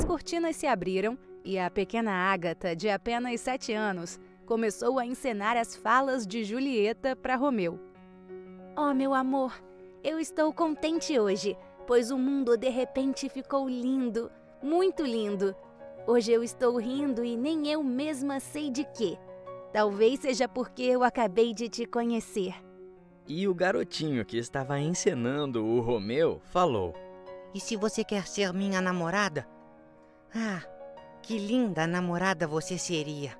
cortinas se abriram e a pequena Ágata, de apenas 7 anos, começou a encenar as falas de Julieta para Romeu. Oh, meu amor, eu estou contente hoje, pois o mundo de repente ficou lindo, muito lindo. Hoje eu estou rindo e nem eu mesma sei de quê. Talvez seja porque eu acabei de te conhecer. E o garotinho que estava encenando o Romeu falou: E se você quer ser minha namorada? Ah, que linda namorada você seria.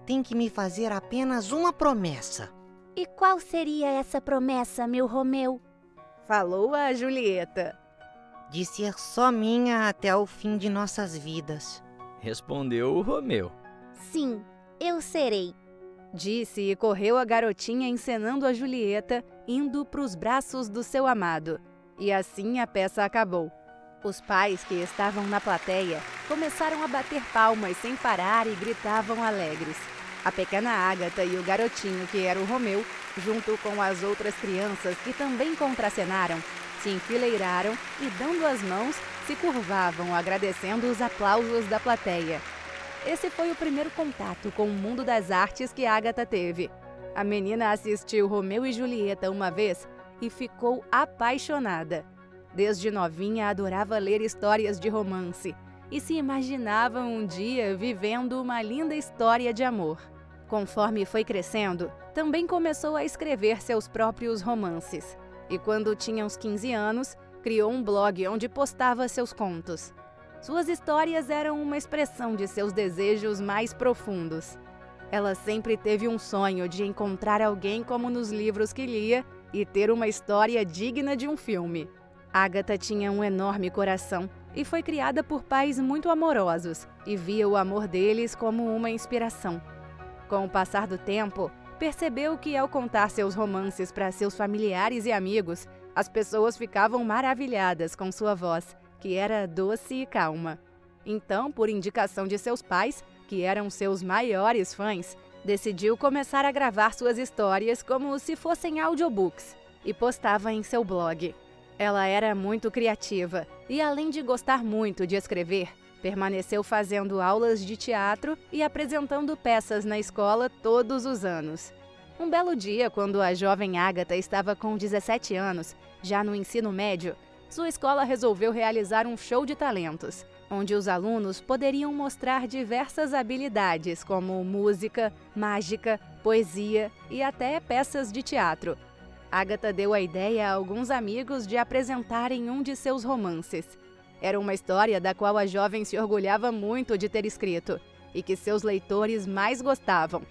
Tem que me fazer apenas uma promessa. E qual seria essa promessa, meu Romeu? Falou a Julieta. De ser só minha até o fim de nossas vidas. Respondeu o Romeu. Sim, eu serei. Disse e correu a garotinha encenando a Julieta, indo para os braços do seu amado. E assim a peça acabou. Os pais que estavam na plateia começaram a bater palmas sem parar e gritavam alegres. A pequena Ágata e o garotinho, que era o Romeu, junto com as outras crianças que também contracenaram, se enfileiraram e, dando as mãos, se curvavam agradecendo os aplausos da plateia. Esse foi o primeiro contato com o mundo das artes que Ágata teve. A menina assistiu Romeu e Julieta uma vez e ficou apaixonada. Desde novinha adorava ler histórias de romance e se imaginava um dia vivendo uma linda história de amor. Conforme foi crescendo, também começou a escrever seus próprios romances. E quando tinha uns 15 anos, criou um blog onde postava seus contos. Suas histórias eram uma expressão de seus desejos mais profundos. Ela sempre teve um sonho de encontrar alguém como nos livros que lia e ter uma história digna de um filme. Ágata tinha um enorme coração e foi criada por pais muito amorosos e via o amor deles como uma inspiração. Com o passar do tempo, percebeu que ao contar seus romances para seus familiares e amigos, as pessoas ficavam maravilhadas com sua voz, que era doce e calma. Então, por indicação de seus pais, que eram seus maiores fãs, decidiu começar a gravar suas histórias como se fossem audiobooks e postava em seu blog. Ela era muito criativa e, além de gostar muito de escrever, permaneceu fazendo aulas de teatro e apresentando peças na escola todos os anos. Um belo dia, quando a jovem Ágata estava com 17 anos, já no ensino médio, sua escola resolveu realizar um show de talentos, onde os alunos poderiam mostrar diversas habilidades, como música, mágica, poesia e até peças de teatro. Ágata deu a ideia a alguns amigos de apresentarem um de seus romances. Era uma história da qual a jovem se orgulhava muito de ter escrito e que seus leitores mais gostavam.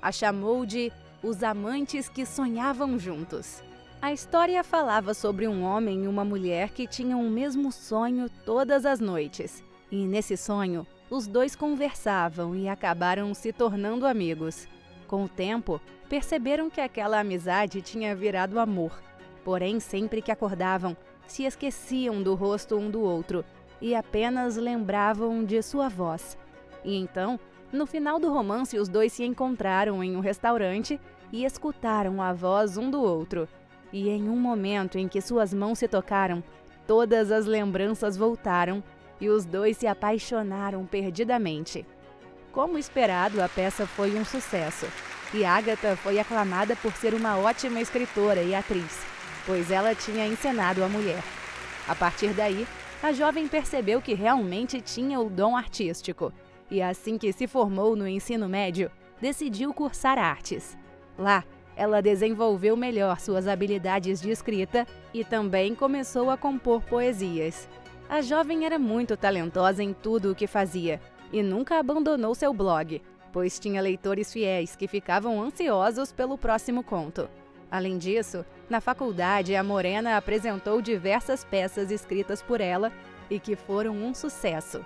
A chamou de Os Amantes que Sonhavam Juntos. A história falava sobre um homem e uma mulher que tinham o mesmo sonho todas as noites. E nesse sonho, os dois conversavam e acabaram se tornando amigos. Com o tempo, perceberam que aquela amizade tinha virado amor. Porém, sempre que acordavam, se esqueciam do rosto um do outro e apenas lembravam de sua voz. E então, no final do romance, os dois se encontraram em um restaurante e escutaram a voz um do outro. E em um momento em que suas mãos se tocaram, todas as lembranças voltaram e os dois se apaixonaram perdidamente. Como esperado, a peça foi um sucesso. E Ágata foi aclamada por ser uma ótima escritora e atriz, pois ela tinha encenado a mulher. A partir daí, a jovem percebeu que realmente tinha o dom artístico, e assim que se formou no ensino médio, decidiu cursar artes. Lá, ela desenvolveu melhor suas habilidades de escrita e também começou a compor poesias. A jovem era muito talentosa em tudo o que fazia e nunca abandonou seu blog, pois tinha leitores fiéis que ficavam ansiosos pelo próximo conto. Além disso, na faculdade, a Morena apresentou diversas peças escritas por ela e que foram um sucesso.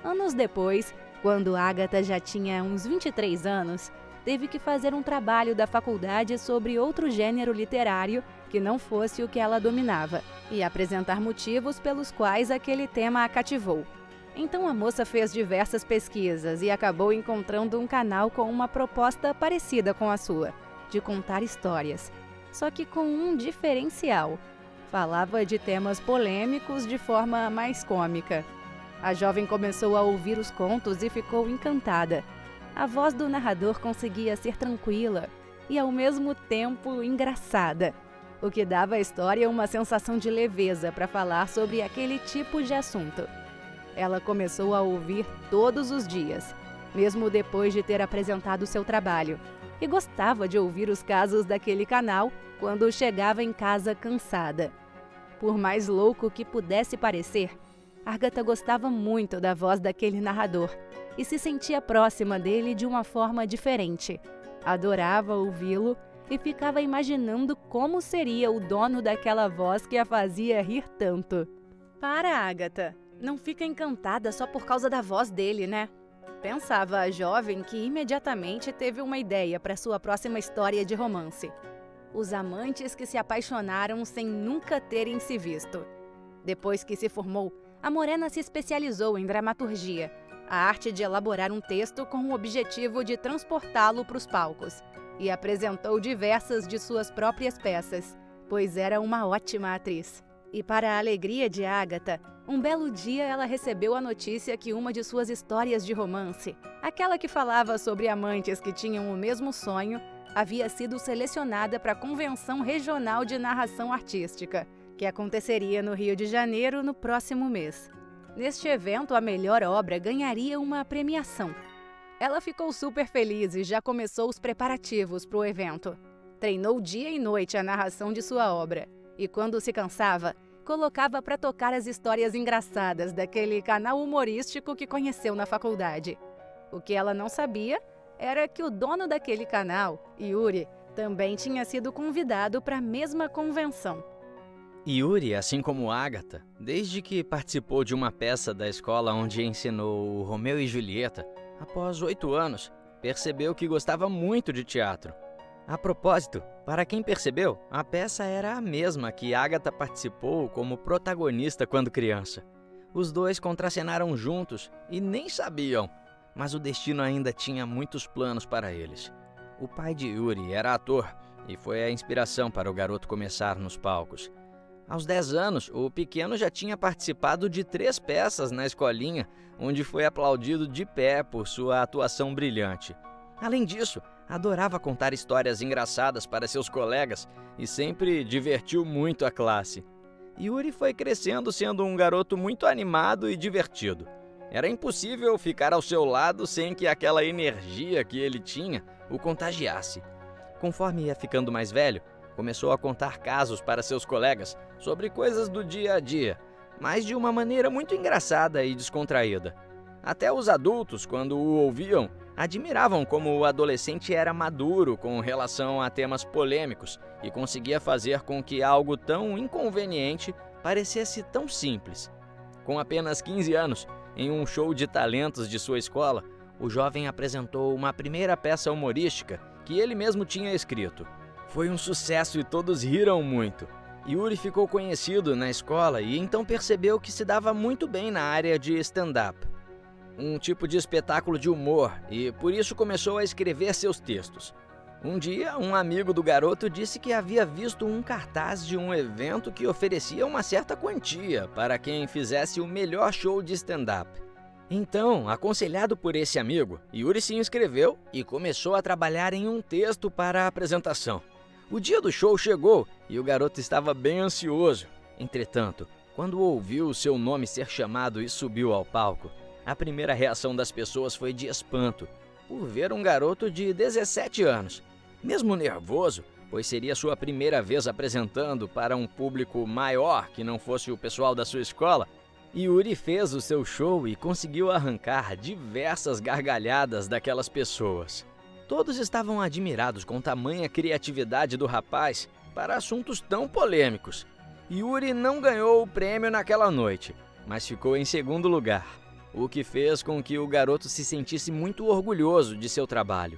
Anos depois, quando Ágata já tinha uns 23 anos, teve que fazer um trabalho da faculdade sobre outro gênero literário que não fosse o que ela dominava e apresentar motivos pelos quais aquele tema a cativou. Então a moça fez diversas pesquisas e acabou encontrando um canal com uma proposta parecida com a sua, de contar histórias, só que com um diferencial. Falava de temas polêmicos de forma mais cômica. A jovem começou a ouvir os contos e ficou encantada. A voz do narrador conseguia ser tranquila e, ao mesmo tempo, engraçada, o que dava à história uma sensação de leveza para falar sobre aquele tipo de assunto. Ela começou a ouvir todos os dias, mesmo depois de ter apresentado seu trabalho, e gostava de ouvir os casos daquele canal quando chegava em casa cansada. Por mais louco que pudesse parecer, Agatha gostava muito da voz daquele narrador e se sentia próxima dele de uma forma diferente. Adorava ouvi-lo e ficava imaginando como seria o dono daquela voz que a fazia rir tanto. Para, Agatha, não fica encantada só por causa da voz dele, né? Pensava a jovem, que imediatamente teve uma ideia para sua próxima história de romance. Os amantes que se apaixonaram sem nunca terem se visto. Depois que se formou, a Morena se especializou em dramaturgia, a arte de elaborar um texto com o objetivo de transportá-lo para os palcos, e apresentou diversas de suas próprias peças, pois era uma ótima atriz. E para a alegria de Agatha, um belo dia ela recebeu a notícia que uma de suas histórias de romance, aquela que falava sobre amantes que tinham o mesmo sonho, havia sido selecionada para a Convenção Regional de Narração Artística, que aconteceria no Rio de Janeiro no próximo mês. Neste evento, a melhor obra ganharia uma premiação. Ela ficou super feliz e já começou os preparativos para o evento. Treinou dia e noite a narração de sua obra, e quando se cansava, colocava para tocar as histórias engraçadas daquele canal humorístico que conheceu na faculdade. O que ela não sabia era que o dono daquele canal, Yuri, também tinha sido convidado para a mesma convenção. Yuri, assim como Agatha, desde que participou de uma peça da escola onde ensinou o Romeu e Julieta, após 8 anos, percebeu que gostava muito de teatro. A propósito, para quem percebeu, a peça era a mesma que Agatha participou como protagonista quando criança. Os dois contracenaram juntos e nem sabiam, mas o destino ainda tinha muitos planos para eles. O pai de Yuri era ator e foi a inspiração para o garoto começar nos palcos. Aos 10 anos, o pequeno já tinha participado de 3 peças na escolinha, onde foi aplaudido de pé por sua atuação brilhante. Além disso, adorava contar histórias engraçadas para seus colegas e sempre divertiu muito a classe. Yuri foi crescendo sendo um garoto muito animado e divertido. Era impossível ficar ao seu lado sem que aquela energia que ele tinha o contagiasse. Conforme ia ficando mais velho, começou a contar casos para seus colegas sobre coisas do dia a dia, mas de uma maneira muito engraçada e descontraída. Até os adultos, quando o ouviam, admiravam como o adolescente era maduro com relação a temas polêmicos e conseguia fazer com que algo tão inconveniente parecesse tão simples. Com apenas 15 anos, em um show de talentos de sua escola, o jovem apresentou uma primeira peça humorística que ele mesmo tinha escrito. Foi um sucesso e todos riram muito. Yuri ficou conhecido na escola e então percebeu que se dava muito bem na área de stand-up, um tipo de espetáculo de humor, e por isso começou a escrever seus textos. Um dia, um amigo do garoto disse que havia visto um cartaz de um evento que oferecia uma certa quantia para quem fizesse o melhor show de stand-up. Então, aconselhado por esse amigo, Yuri se inscreveu e começou a trabalhar em um texto para a apresentação. O dia do show chegou e o garoto estava bem ansioso. Entretanto, quando ouviu seu nome ser chamado e subiu ao palco, a primeira reação das pessoas foi de espanto, por ver um garoto de 17 anos. Mesmo nervoso, pois seria sua primeira vez apresentando para um público maior que não fosse o pessoal da sua escola, Yuri fez o seu show e conseguiu arrancar diversas gargalhadas daquelas pessoas. Todos estavam admirados com tamanha criatividade do rapaz para assuntos tão polêmicos. Yuri não ganhou o prêmio naquela noite, mas ficou em segundo lugar, o que fez com que o garoto se sentisse muito orgulhoso de seu trabalho.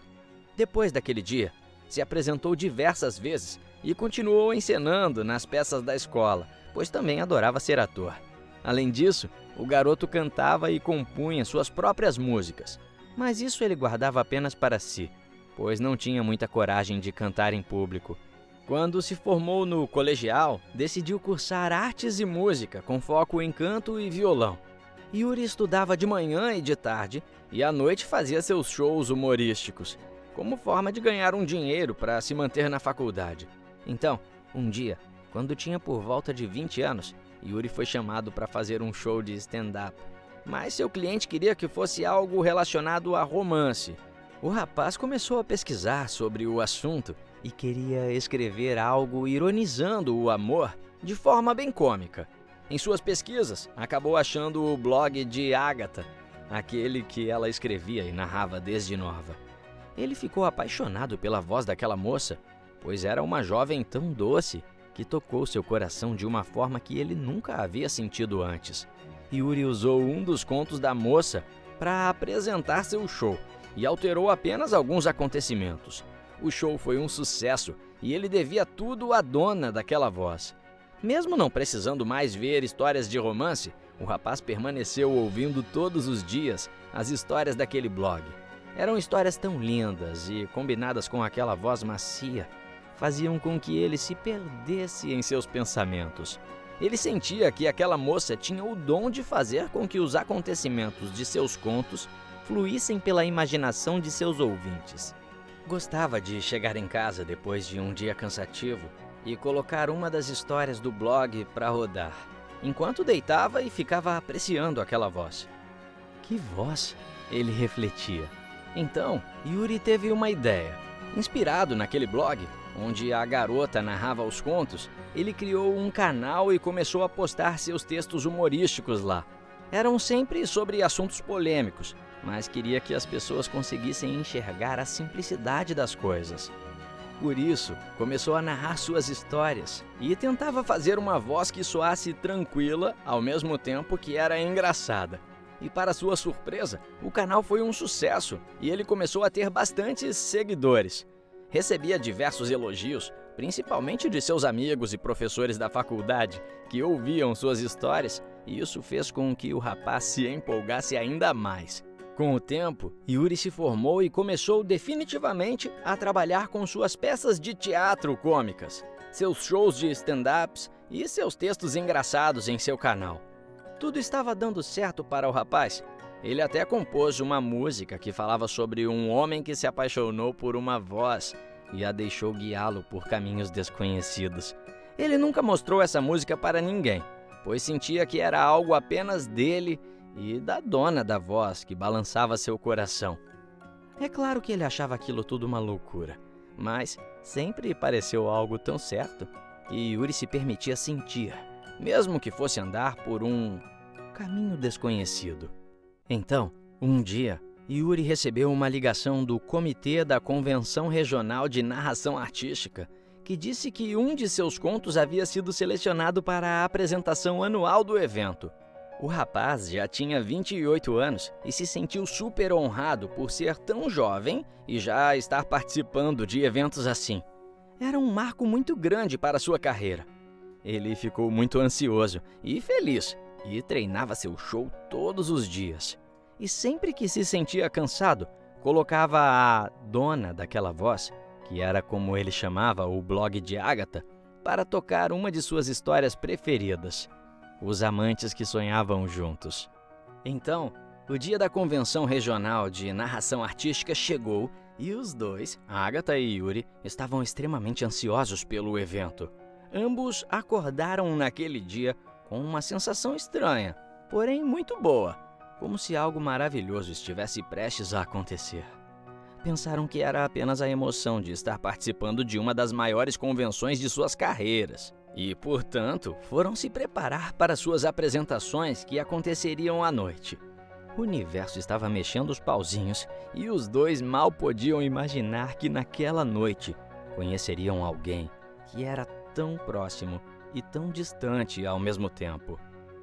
Depois daquele dia, se apresentou diversas vezes e continuou encenando nas peças da escola, pois também adorava ser ator. Além disso, o garoto cantava e compunha suas próprias músicas, mas isso ele guardava apenas para si, pois não tinha muita coragem de cantar em público. Quando se formou no colegial, decidiu cursar artes e música com foco em canto e violão. Yuri estudava de manhã e de tarde e à noite fazia seus shows humorísticos, como forma de ganhar um dinheiro para se manter na faculdade. Então, um dia, quando tinha por volta de 20 anos, Yuri foi chamado para fazer um show de stand-up. Mas seu cliente queria que fosse algo relacionado a romance. O rapaz começou a pesquisar sobre o assunto e queria escrever algo ironizando o amor de forma bem cômica. Em suas pesquisas, acabou achando o blog de Agatha, aquele que ela escrevia e narrava desde nova. Ele ficou apaixonado pela voz daquela moça, pois era uma jovem tão doce que tocou seu coração de uma forma que ele nunca havia sentido antes. Yuri usou um dos contos da moça para apresentar seu show e alterou apenas alguns acontecimentos. O show foi um sucesso e ele devia tudo à dona daquela voz. Mesmo não precisando mais ver histórias de romance, o rapaz permaneceu ouvindo todos os dias as histórias daquele blog. Eram histórias tão lindas e, combinadas com aquela voz macia, faziam com que ele se perdesse em seus pensamentos. Ele sentia que aquela moça tinha o dom de fazer com que os acontecimentos de seus contos fluíssem pela imaginação de seus ouvintes. Gostava de chegar em casa depois de um dia cansativo e colocar uma das histórias do blog para rodar, enquanto deitava e ficava apreciando aquela voz. Que voz! Ele refletia. Então, Yuri teve uma ideia. Inspirado naquele blog, onde a garota narrava os contos, ele criou um canal e começou a postar seus textos humorísticos lá. Eram sempre sobre assuntos polêmicos, mas queria que as pessoas conseguissem enxergar a simplicidade das coisas. Por isso, começou a narrar suas histórias e tentava fazer uma voz que soasse tranquila, ao mesmo tempo que era engraçada. E para sua surpresa, o canal foi um sucesso e ele começou a ter bastantes seguidores. Recebia diversos elogios, principalmente de seus amigos e professores da faculdade, que ouviam suas histórias, e isso fez com que o rapaz se empolgasse ainda mais. Com o tempo, Yuri se formou e começou definitivamente a trabalhar com suas peças de teatro cômicas, seus shows de stand-ups e seus textos engraçados em seu canal. Tudo estava dando certo para o rapaz. Ele até compôs uma música que falava sobre um homem que se apaixonou por uma voz e a deixou guiá-lo por caminhos desconhecidos. Ele nunca mostrou essa música para ninguém, pois sentia que era algo apenas dele e da dona da voz que balançava seu coração. É claro que ele achava aquilo tudo uma loucura, mas sempre pareceu algo tão certo que Yuri se permitia sentir, mesmo que fosse andar por um caminho desconhecido. Então, um dia, Yuri recebeu uma ligação do Comitê da Convenção Regional de Narração Artística, que disse que um de seus contos havia sido selecionado para a apresentação anual do evento. O rapaz já tinha 28 anos e se sentiu super honrado por ser tão jovem e já estar participando de eventos assim. Era um marco muito grande para sua carreira. Ele ficou muito ansioso e feliz e treinava seu show todos os dias. E sempre que se sentia cansado, colocava a dona daquela voz, que era como ele chamava o blog de Agatha, para tocar uma de suas histórias preferidas, Os Amantes que Sonhavam Juntos. Então, o dia da Convenção Regional de Narração Artística chegou e os dois, Agatha e Yuri, estavam extremamente ansiosos pelo evento. Ambos acordaram naquele dia com uma sensação estranha, porém muito boa, como se algo maravilhoso estivesse prestes a acontecer. Pensaram que era apenas a emoção de estar participando de uma das maiores convenções de suas carreiras e, portanto, foram se preparar para suas apresentações que aconteceriam à noite. O universo estava mexendo os pauzinhos e os dois mal podiam imaginar que naquela noite conheceriam alguém que era tão próximo e tão distante ao mesmo tempo.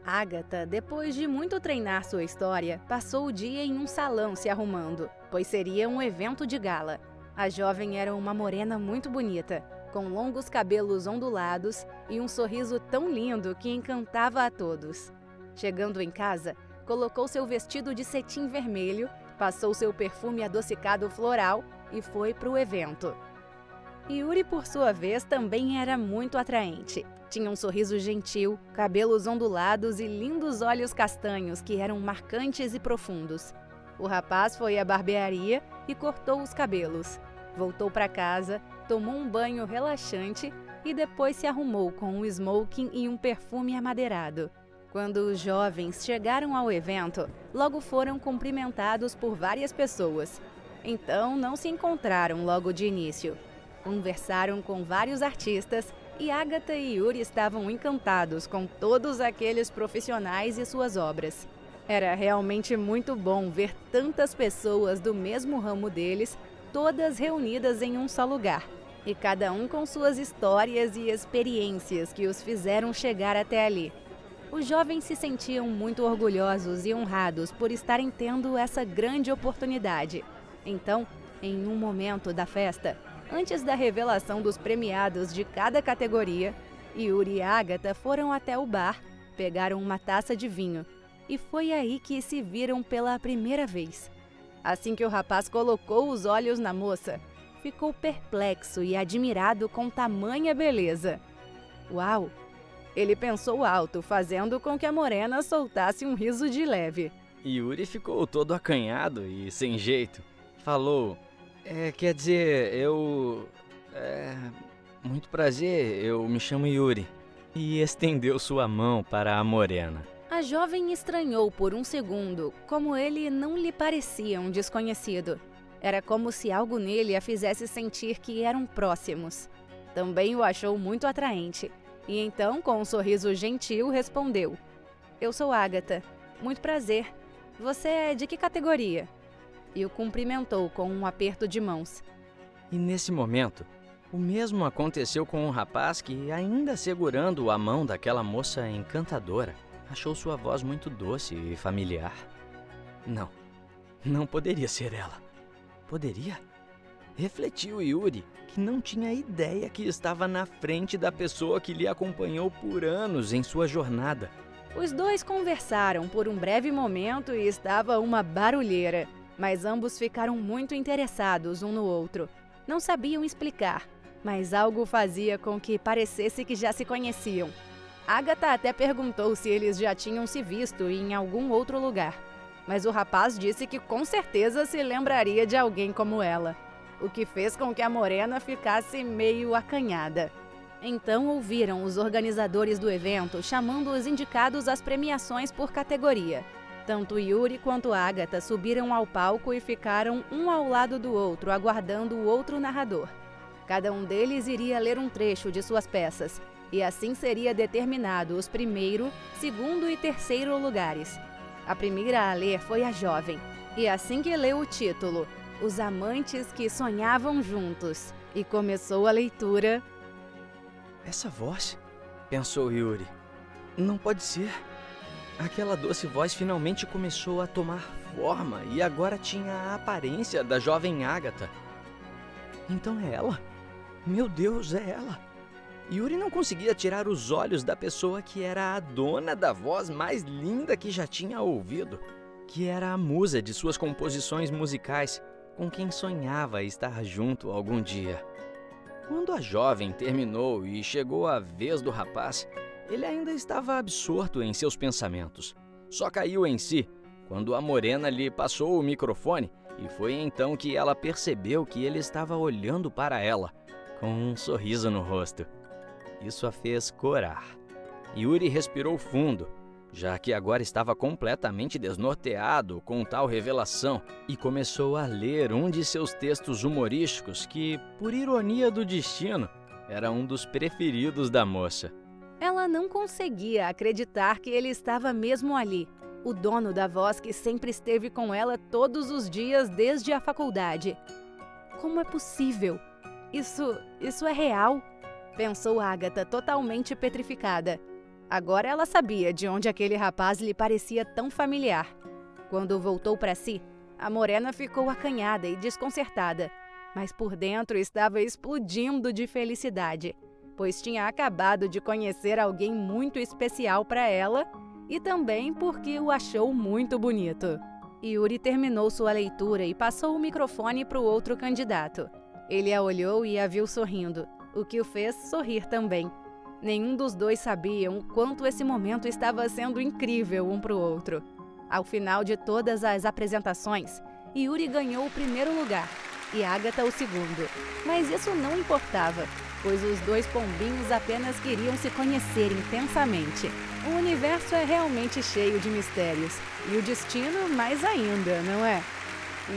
Agatha, depois de muito treinar sua história, passou o dia em um salão se arrumando, pois seria um evento de gala. A jovem era uma morena muito bonita, com longos cabelos ondulados e um sorriso tão lindo que encantava a todos. Chegando em casa, colocou seu vestido de cetim vermelho, passou seu perfume adocicado floral e foi para o evento. Yuri, por sua vez, também era muito atraente. Tinha um sorriso gentil, cabelos ondulados e lindos olhos castanhos que eram marcantes e profundos. O rapaz foi à barbearia e cortou os cabelos. Voltou para casa, tomou um banho relaxante e depois se arrumou com um smoking e um perfume amadeirado. Quando os jovens chegaram ao evento, logo foram cumprimentados por várias pessoas. Então não se encontraram logo de início. Conversaram com vários artistas e Agatha e Yuri estavam encantados com todos aqueles profissionais e suas obras. Era realmente muito bom ver tantas pessoas do mesmo ramo deles, todas reunidas em um só lugar, e cada um com suas histórias e experiências que os fizeram chegar até ali. Os jovens se sentiam muito orgulhosos e honrados por estarem tendo essa grande oportunidade. Então, em um momento da festa, antes da revelação dos premiados de cada categoria, Yuri e Agatha foram até o bar, pegaram uma taça de vinho, e foi aí que se viram pela primeira vez. Assim que o rapaz colocou os olhos na moça, ficou perplexo e admirado com tamanha beleza. Uau! Ele pensou alto, fazendo com que a morena soltasse um riso de leve. Yuri ficou todo acanhado e sem jeito. Falou: quer dizer, muito prazer, eu me chamo Yuri. E estendeu sua mão para a morena. A jovem estranhou por um segundo, como ele não lhe parecia um desconhecido. Era como se algo nele a fizesse sentir que eram próximos. Também o achou muito atraente. E então, com um sorriso gentil, respondeu: Eu sou Agatha. Muito prazer. Você é de que categoria? E o cumprimentou com um aperto de mãos. E nesse momento, o mesmo aconteceu com um rapaz que, ainda segurando a mão daquela moça encantadora, achou sua voz muito doce e familiar. Não poderia ser ela. Poderia? Refletiu Yuri, que não tinha ideia que estava na frente da pessoa que lhe acompanhou por anos em sua jornada. Os dois conversaram por um breve momento e estava uma barulheira, mas ambos ficaram muito interessados um no outro. Não sabiam explicar, mas algo fazia com que parecesse que já se conheciam. Agatha até perguntou se eles já tinham se visto em algum outro lugar, mas o rapaz disse que com certeza se lembraria de alguém como ela, o que fez com que a morena ficasse meio acanhada. Então ouviram os organizadores do evento chamando os indicados às premiações por categoria. Tanto Yuri quanto Agatha subiram ao palco e ficaram um ao lado do outro, aguardando o outro narrador. Cada um deles iria ler um trecho de suas peças, e assim seria determinado os primeiro, segundo e terceiro lugares. A primeira a ler foi a jovem, e assim que leu o título, Os Amantes que Sonhavam Juntos, e começou a leitura. Essa voz? Pensou Yuri. Não pode ser. Aquela doce voz finalmente começou a tomar forma e agora tinha a aparência da jovem Agatha. Então é ela? Meu Deus, é ela! Yuri não conseguia tirar os olhos da pessoa que era a dona da voz mais linda que já tinha ouvido, que era a musa de suas composições musicais, com quem sonhava estar junto algum dia. Quando a jovem terminou e chegou a vez do rapaz, ele ainda estava absorto em seus pensamentos. Só caiu em si quando a morena lhe passou o microfone e foi então que ela percebeu que ele estava olhando para ela, com um sorriso no rosto. Isso a fez corar. Yuri respirou fundo, já que agora estava completamente desnorteado com tal revelação, e começou a ler um de seus textos humorísticos que, por ironia do destino, era um dos preferidos da moça. Ela não conseguia acreditar que ele estava mesmo ali, o dono da voz que sempre esteve com ela todos os dias desde a faculdade. Como é possível? Isso é real? Pensou Agatha, totalmente petrificada. Agora ela sabia de onde aquele rapaz lhe parecia tão familiar. Quando voltou para si, a morena ficou acanhada e desconcertada, mas por dentro estava explodindo de felicidade, pois tinha acabado de conhecer alguém muito especial para ela e também porque o achou muito bonito. Yuri terminou sua leitura e passou o microfone para o outro candidato. Ele a olhou e a viu sorrindo, o que o fez sorrir também. Nenhum dos dois sabiam o quanto esse momento estava sendo incrível um para o outro. Ao final de todas as apresentações, Yuri ganhou o primeiro lugar e Agatha o segundo. Mas isso não importava, pois os dois pombinhos apenas queriam se conhecer intensamente. O universo é realmente cheio de mistérios, e o destino mais ainda, não é?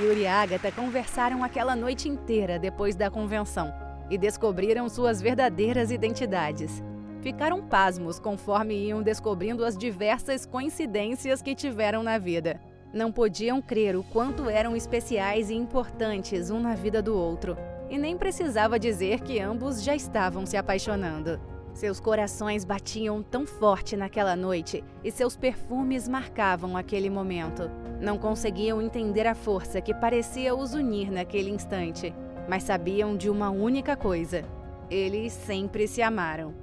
Yuri e Agatha conversaram aquela noite inteira depois da convenção e descobriram suas verdadeiras identidades. Ficaram pasmos conforme iam descobrindo as diversas coincidências que tiveram na vida. Não podiam crer o quanto eram especiais e importantes um na vida do outro. E nem precisava dizer que ambos já estavam se apaixonando. Seus corações batiam tão forte naquela noite e seus perfumes marcavam aquele momento. Não conseguiam entender a força que parecia os unir naquele instante, mas sabiam de uma única coisa: eles sempre se amaram.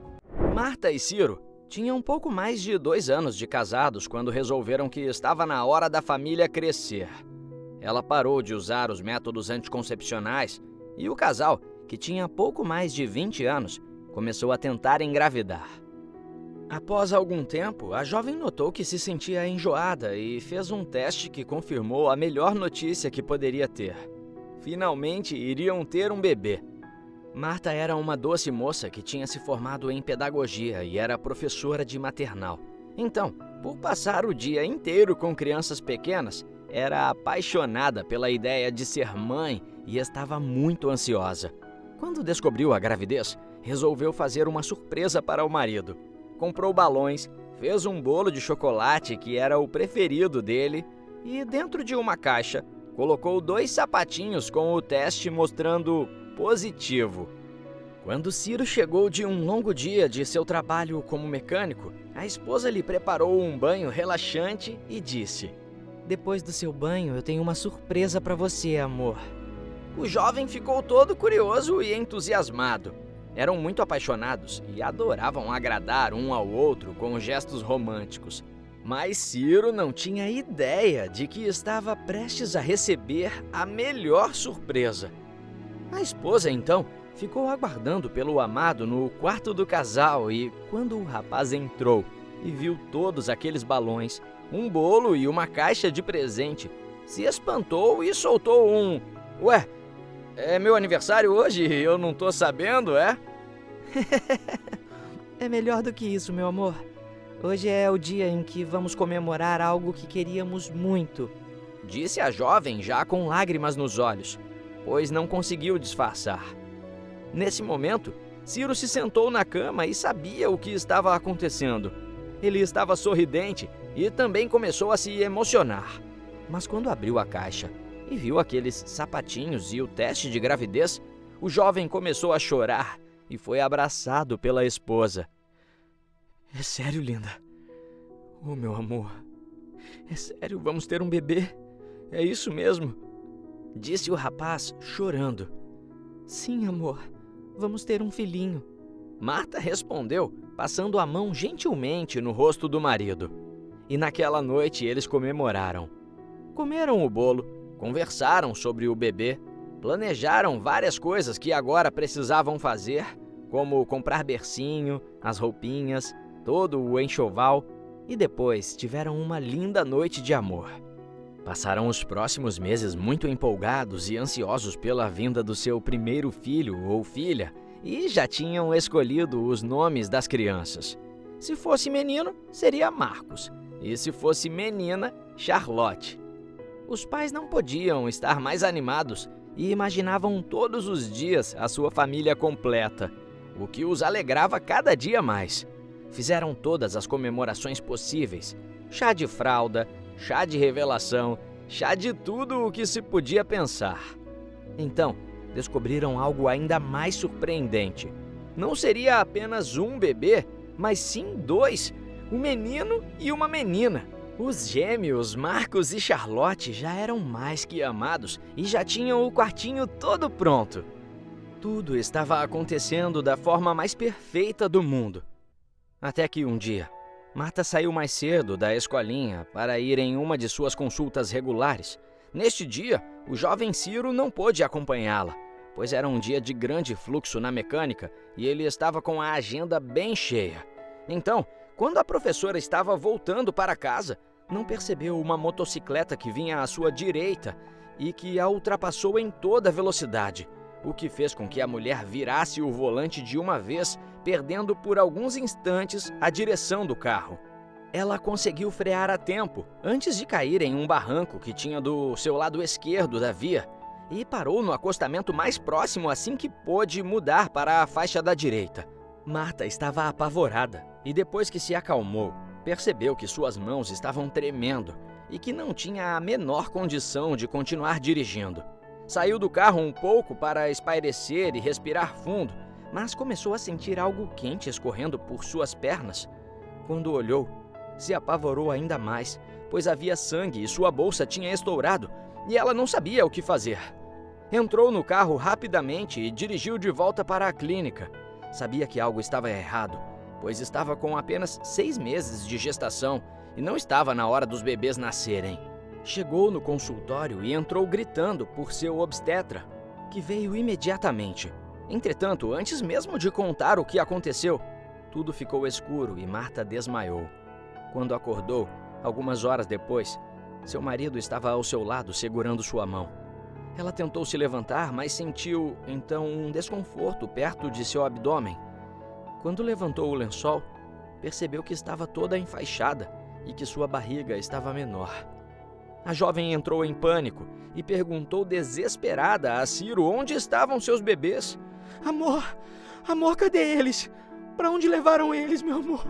Marta e Ciro tinham um pouco mais de 2 anos de casados quando resolveram que estava na hora da família crescer. Ela parou de usar os métodos anticoncepcionais e o casal, que tinha pouco mais de 20 anos, começou a tentar engravidar. Após algum tempo, a jovem notou que se sentia enjoada e fez um teste que confirmou a melhor notícia que poderia ter. Finalmente iriam ter um bebê. Marta era uma doce moça que tinha se formado em pedagogia e era professora de maternal. Então, por passar o dia inteiro com crianças pequenas, era apaixonada pela ideia de ser mãe e estava muito ansiosa. Quando descobriu a gravidez, resolveu fazer uma surpresa para o marido. Comprou balões, fez um bolo de chocolate que era o preferido dele e, dentro de uma caixa, colocou 2 sapatinhos com o teste mostrando positivo. Quando Ciro chegou de um longo dia de seu trabalho como mecânico, a esposa lhe preparou um banho relaxante e disse: Depois do seu banho, eu tenho uma surpresa para você, amor. O jovem ficou todo curioso e entusiasmado. Eram muito apaixonados e adoravam agradar um ao outro com gestos românticos. Mas Ciro não tinha ideia de que estava prestes a receber a melhor surpresa. A esposa, então, ficou aguardando pelo amado no quarto do casal e, quando o rapaz entrou e viu todos aqueles balões, um bolo e uma caixa de presente, se espantou e soltou um: Ué, é meu aniversário hoje e eu não tô sabendo, é? É melhor do que isso, meu amor. Hoje é o dia em que vamos comemorar algo que queríamos muito, disse a jovem já com lágrimas nos olhos, pois não conseguiu disfarçar. Nesse momento, Ciro se sentou na cama e sabia o que estava acontecendo. Ele estava sorridente e também começou a se emocionar. Mas quando abriu a caixa e viu aqueles sapatinhos e o teste de gravidez, o jovem começou a chorar e foi abraçado pela esposa. É sério, linda? Oh, meu amor. É sério, vamos ter um bebê? É isso mesmo? Disse o rapaz, chorando. Sim, amor. Vamos ter um filhinho. Marta respondeu, passando a mão gentilmente no rosto do marido. E naquela noite eles comemoraram. Comeram o bolo, conversaram sobre o bebê, planejaram várias coisas que agora precisavam fazer, como comprar bercinho, as roupinhas, todo o enxoval, e depois tiveram uma linda noite de amor. Passaram os próximos meses muito empolgados e ansiosos pela vinda do seu primeiro filho ou filha, e já tinham escolhido os nomes das crianças. Se fosse menino, seria Marcos, e se fosse menina, Charlotte. Os pais não podiam estar mais animados e imaginavam todos os dias a sua família completa, o que os alegrava cada dia mais. Fizeram todas as comemorações possíveis: chá de fralda, chá de revelação, chá de tudo o que se podia pensar. Então, descobriram algo ainda mais surpreendente. Não seria apenas um bebê, mas sim 2, um menino e uma menina. Os gêmeos Marcos e Charlotte já eram mais que amados e já tinham o quartinho todo pronto. Tudo estava acontecendo da forma mais perfeita do mundo. Até que um dia, Marta saiu mais cedo da escolinha para ir em uma de suas consultas regulares. Neste dia, o jovem Ciro não pôde acompanhá-la, pois era um dia de grande fluxo na mecânica e ele estava com a agenda bem cheia. Então, quando a professora estava voltando para casa, não percebeu uma motocicleta que vinha à sua direita e que a ultrapassou em toda velocidade, o que fez com que a mulher virasse o volante de uma vez, perdendo por alguns instantes a direção do carro. Ela conseguiu frear a tempo, antes de cair em um barranco que tinha do seu lado esquerdo da via, e parou no acostamento mais próximo assim que pôde mudar para a faixa da direita. Marta estava apavorada e depois que se acalmou, percebeu que suas mãos estavam tremendo e que não tinha a menor condição de continuar dirigindo. Saiu do carro um pouco para espairecer e respirar fundo, mas começou a sentir algo quente escorrendo por suas pernas. Quando olhou, se apavorou ainda mais, pois havia sangue e sua bolsa tinha estourado e ela não sabia o que fazer. Entrou no carro rapidamente e dirigiu de volta para a clínica. Sabia que algo estava errado, pois estava com apenas 6 meses de gestação e não estava na hora dos bebês nascerem. Chegou no consultório e entrou gritando por seu obstetra, que veio imediatamente. Entretanto, antes mesmo de contar o que aconteceu, tudo ficou escuro e Marta desmaiou. Quando acordou, algumas horas depois, seu marido estava ao seu lado segurando sua mão. Ela tentou se levantar, mas sentiu, então, um desconforto perto de seu abdômen. Quando levantou o lençol, percebeu que estava toda enfaixada e que sua barriga estava menor. A jovem entrou em pânico e perguntou desesperada a Ciro onde estavam seus bebês. Amor, cadê eles? Para onde levaram eles, meu amor?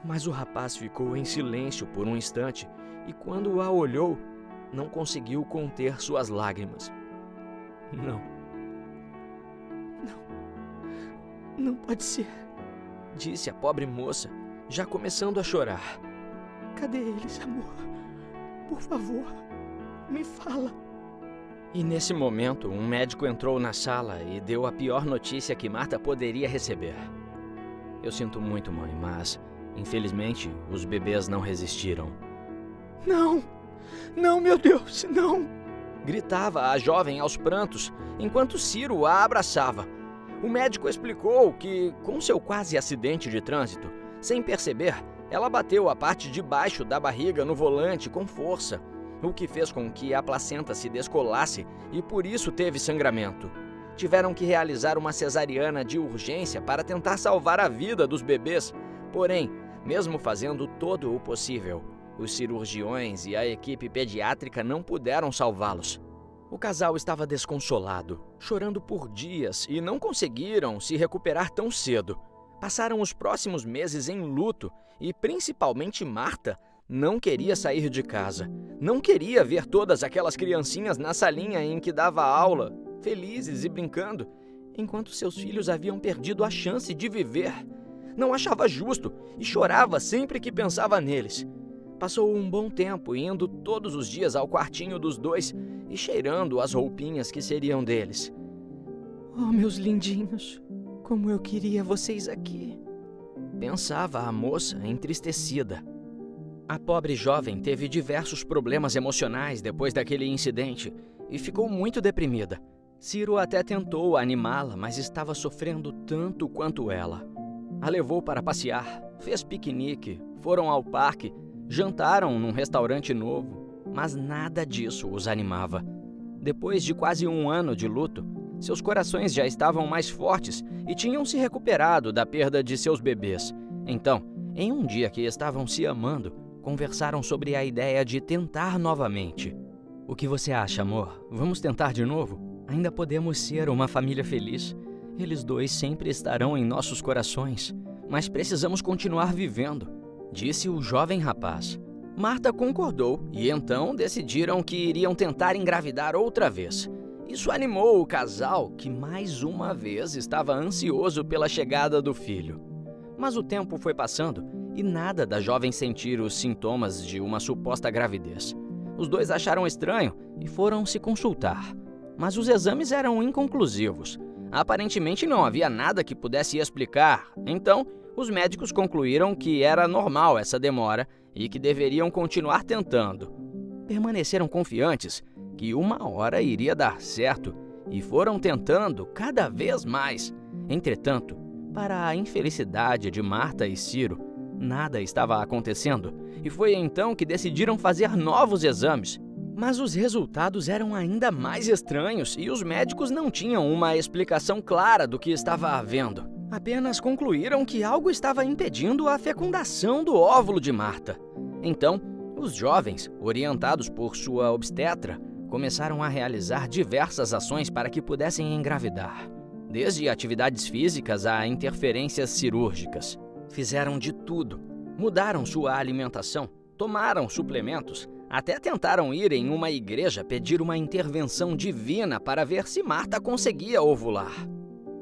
Mas o rapaz ficou em silêncio por um instante e quando a olhou, não conseguiu conter suas lágrimas. Não pode ser, disse a pobre moça, já começando a chorar. Cadê eles, amor? Por favor, me fala. E nesse momento, um médico entrou na sala e deu a pior notícia que Marta poderia receber. Eu sinto muito, mãe, mas, infelizmente, os bebês não resistiram. Não, meu Deus, não! Gritava a jovem aos prantos, enquanto Ciro a abraçava. O médico explicou que, com seu quase acidente de trânsito, sem perceber, ela bateu a parte de baixo da barriga no volante com força, o que fez com que a placenta se descolasse e por isso teve sangramento. Tiveram que realizar uma cesariana de urgência para tentar salvar a vida dos bebês, porém, mesmo fazendo todo o possível, os cirurgiões e a equipe pediátrica não puderam salvá-los. O casal estava desconsolado, chorando por dias e não conseguiram se recuperar tão cedo. Passaram os próximos meses em luto e, principalmente Marta, não queria sair de casa. Não queria ver todas aquelas criancinhas na salinha em que dava aula, felizes e brincando, enquanto seus filhos haviam perdido a chance de viver. Não achava justo e chorava sempre que pensava neles. Passou um bom tempo indo todos os dias ao quartinho dos dois e cheirando as roupinhas que seriam deles. Oh, meus lindinhos, como eu queria vocês aqui, pensava a moça entristecida. A pobre jovem teve diversos problemas emocionais depois daquele incidente e ficou muito deprimida. Ciro até tentou animá-la, mas estava sofrendo tanto quanto ela. A levou para passear, fez piquenique, foram ao parque, jantaram num restaurante novo, mas nada disso os animava. Depois de quase um ano de luto, seus corações já estavam mais fortes e tinham se recuperado da perda de seus bebês. Então, em um dia que estavam se amando, conversaram sobre a ideia de tentar novamente. O que você acha, amor? Vamos tentar de novo? Ainda podemos ser uma família feliz. Eles dois sempre estarão em nossos corações, mas precisamos continuar vivendo, disse o jovem rapaz. Marta concordou e então decidiram que iriam tentar engravidar outra vez. Isso animou o casal, que mais uma vez estava ansioso pela chegada do filho. Mas o tempo foi passando e nada da jovem sentir os sintomas de uma suposta gravidez. Os dois acharam estranho e foram se consultar. Mas os exames eram inconclusivos. Aparentemente não havia nada que pudesse explicar. Então, os médicos concluíram que era normal essa demora e que deveriam continuar tentando. Permaneceram confiantes que uma hora iria dar certo e foram tentando cada vez mais. Entretanto, para a infelicidade de Marta e Ciro, nada estava acontecendo, e foi então que decidiram fazer novos exames. Mas os resultados eram ainda mais estranhos e os médicos não tinham uma explicação clara do que estava havendo. Apenas concluíram que algo estava impedindo a fecundação do óvulo de Marta. Então, os jovens, orientados por sua obstetra, começaram a realizar diversas ações para que pudessem engravidar. Desde atividades físicas a interferências cirúrgicas. Fizeram de tudo. Mudaram sua alimentação, tomaram suplementos, até tentaram ir em uma igreja pedir uma intervenção divina para ver se Marta conseguia ovular.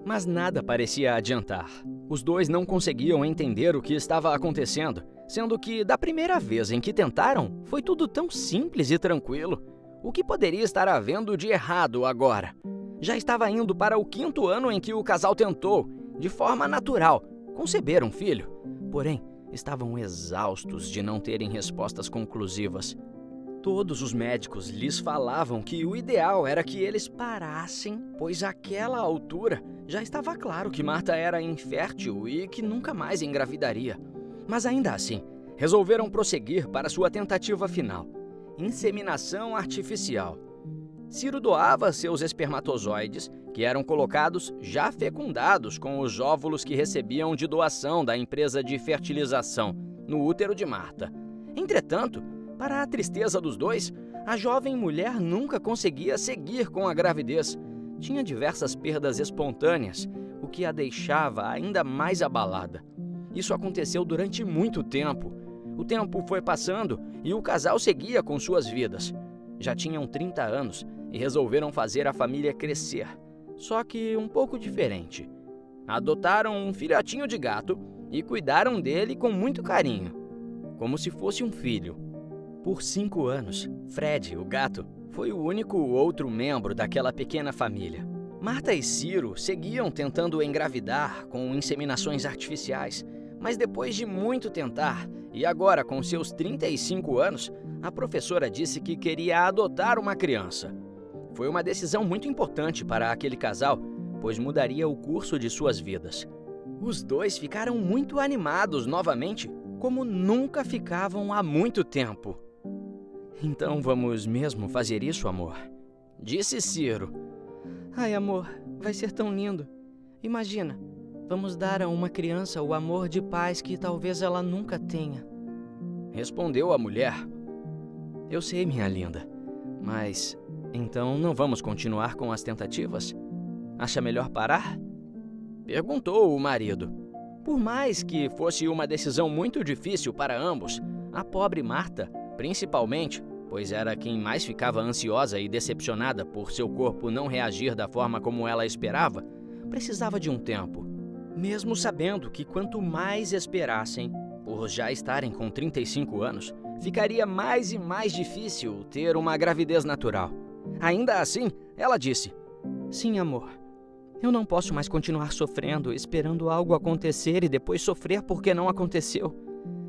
Mas nada parecia adiantar. Os dois não conseguiam entender o que estava acontecendo, sendo que, da primeira vez em que tentaram, foi tudo tão simples e tranquilo. O que poderia estar havendo de errado agora? Já estava indo para o 5º ano em que o casal tentou, de forma natural, conceber um filho. Porém, estavam exaustos de não terem respostas conclusivas. Todos os médicos lhes falavam que o ideal era que eles parassem, pois àquela altura já estava claro que Marta era infértil e que nunca mais engravidaria. Mas ainda assim, resolveram prosseguir para sua tentativa final: inseminação artificial. Ciro doava seus espermatozoides, que eram colocados já fecundados com os óvulos que recebiam de doação da empresa de fertilização, no útero de Marta. Entretanto, para a tristeza dos dois, a jovem mulher nunca conseguia seguir com a gravidez. Tinha diversas perdas espontâneas, o que a deixava ainda mais abalada. Isso aconteceu durante muito tempo. O tempo foi passando e o casal seguia com suas vidas. Já tinham 30 anos e resolveram fazer a família crescer, só que um pouco diferente. Adotaram um filhotinho de gato e cuidaram dele com muito carinho, como se fosse um filho. Por 5 anos, Fred, o gato, foi o único outro membro daquela pequena família. Marta e Ciro seguiam tentando engravidar com inseminações artificiais, mas depois de muito tentar, e agora com seus 35 anos, a professora disse que queria adotar uma criança. Foi uma decisão muito importante para aquele casal, pois mudaria o curso de suas vidas. Os dois ficaram muito animados novamente, como nunca ficavam há muito tempo. "Então vamos mesmo fazer isso, amor?" disse Ciro. "Ai, amor, vai ser tão lindo. Imagina, vamos dar a uma criança o amor de pais que talvez ela nunca tenha", respondeu a mulher. "Eu sei, minha linda, mas então não vamos continuar com as tentativas? Acha melhor parar?" perguntou o marido. Por mais que fosse uma decisão muito difícil para ambos, a pobre Marta, principalmente, pois era quem mais ficava ansiosa e decepcionada por seu corpo não reagir da forma como ela esperava, precisava de um tempo. Mesmo sabendo que quanto mais esperassem, por já estarem com 35 anos, ficaria mais e mais difícil ter uma gravidez natural. Ainda assim, ela disse: "Sim, amor. Eu não posso mais continuar sofrendo, esperando algo acontecer e depois sofrer porque não aconteceu.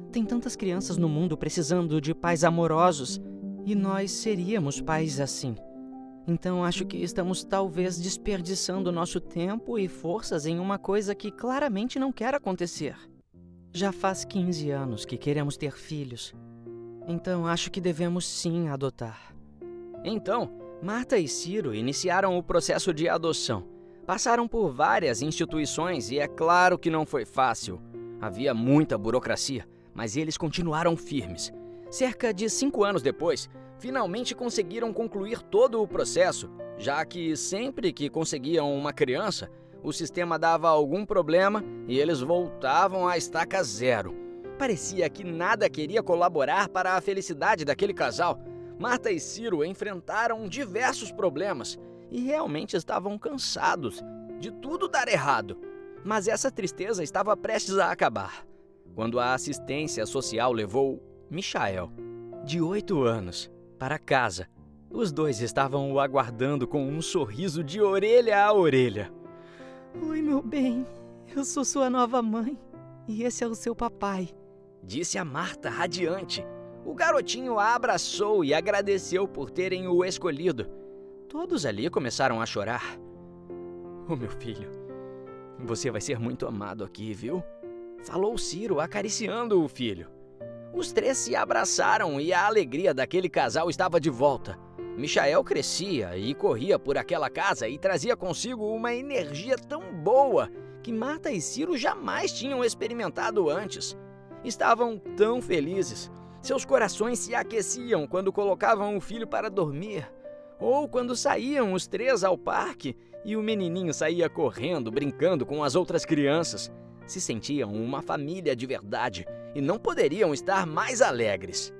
Tem tantas crianças no mundo precisando de pais amorosos, e nós seríamos pais assim. Então acho que estamos talvez desperdiçando nosso tempo e forças em uma coisa que claramente não quer acontecer. Já faz 15 anos que queremos ter filhos. Então acho que devemos sim adotar." Então, Marta e Ciro iniciaram o processo de adoção. Passaram por várias instituições e é claro que não foi fácil. Havia muita burocracia, mas eles continuaram firmes. Cerca de 5 anos depois, finalmente conseguiram concluir todo o processo, já que sempre que conseguiam uma criança, o sistema dava algum problema e eles voltavam à estaca zero. Parecia que nada queria colaborar para a felicidade daquele casal. Marta e Ciro enfrentaram diversos problemas e realmente estavam cansados de tudo dar errado. Mas essa tristeza estava prestes a acabar, quando a assistência social levou Michael, de 8 anos, para casa. Os dois estavam o aguardando com um sorriso de orelha a orelha. "Oi, meu bem, eu sou sua nova mãe e esse é o seu papai", disse a Marta radiante. O garotinho a abraçou e agradeceu por terem o escolhido. Todos ali começaram a chorar. "Oh, meu filho, você vai ser muito amado aqui, viu?" falou Ciro, acariciando o filho. Os três se abraçaram e a alegria daquele casal estava de volta. Michael crescia e corria por aquela casa e trazia consigo uma energia tão boa que Marta e Ciro jamais tinham experimentado antes. Estavam tão felizes. Seus corações se aqueciam quando colocavam o filho para dormir, ou quando saíam os três ao parque e o menininho saía correndo, brincando com as outras crianças. Se sentiam uma família de verdade e não poderiam estar mais alegres.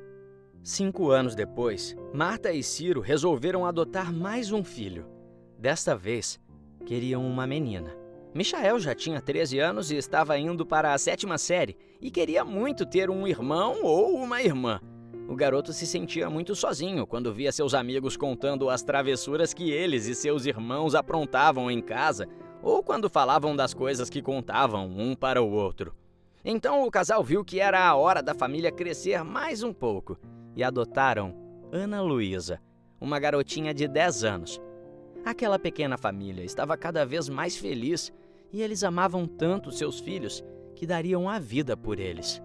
5 anos depois, Marta e Ciro resolveram adotar mais um filho. Desta vez, queriam uma menina. Michael já tinha 13 anos e estava indo para a 7ª série e queria muito ter um irmão ou uma irmã. O garoto se sentia muito sozinho quando via seus amigos contando as travessuras que eles e seus irmãos aprontavam em casa ou quando falavam das coisas que contavam um para o outro. Então o casal viu que era a hora da família crescer mais um pouco e adotaram Ana Luísa, uma garotinha de 10 anos. Aquela pequena família estava cada vez mais feliz e eles amavam tanto seus filhos que dariam a vida por eles.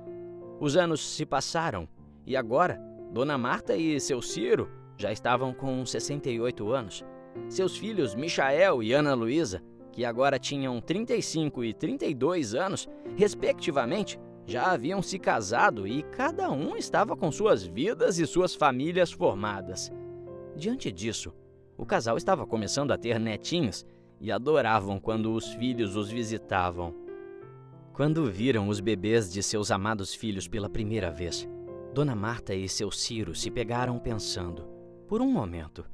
Os anos se passaram e agora Dona Marta e seu Ciro já estavam com 68 anos. Seus filhos Michael e Ana Luísa, que agora tinham 35 e 32 anos, respectivamente, já haviam se casado e cada um estava com suas vidas e suas famílias formadas. Diante disso, o casal estava começando a ter netinhos e adoravam quando os filhos os visitavam. Quando viram os bebês de seus amados filhos pela primeira vez, Dona Marta e seu Ciro se pegaram pensando, por um momento,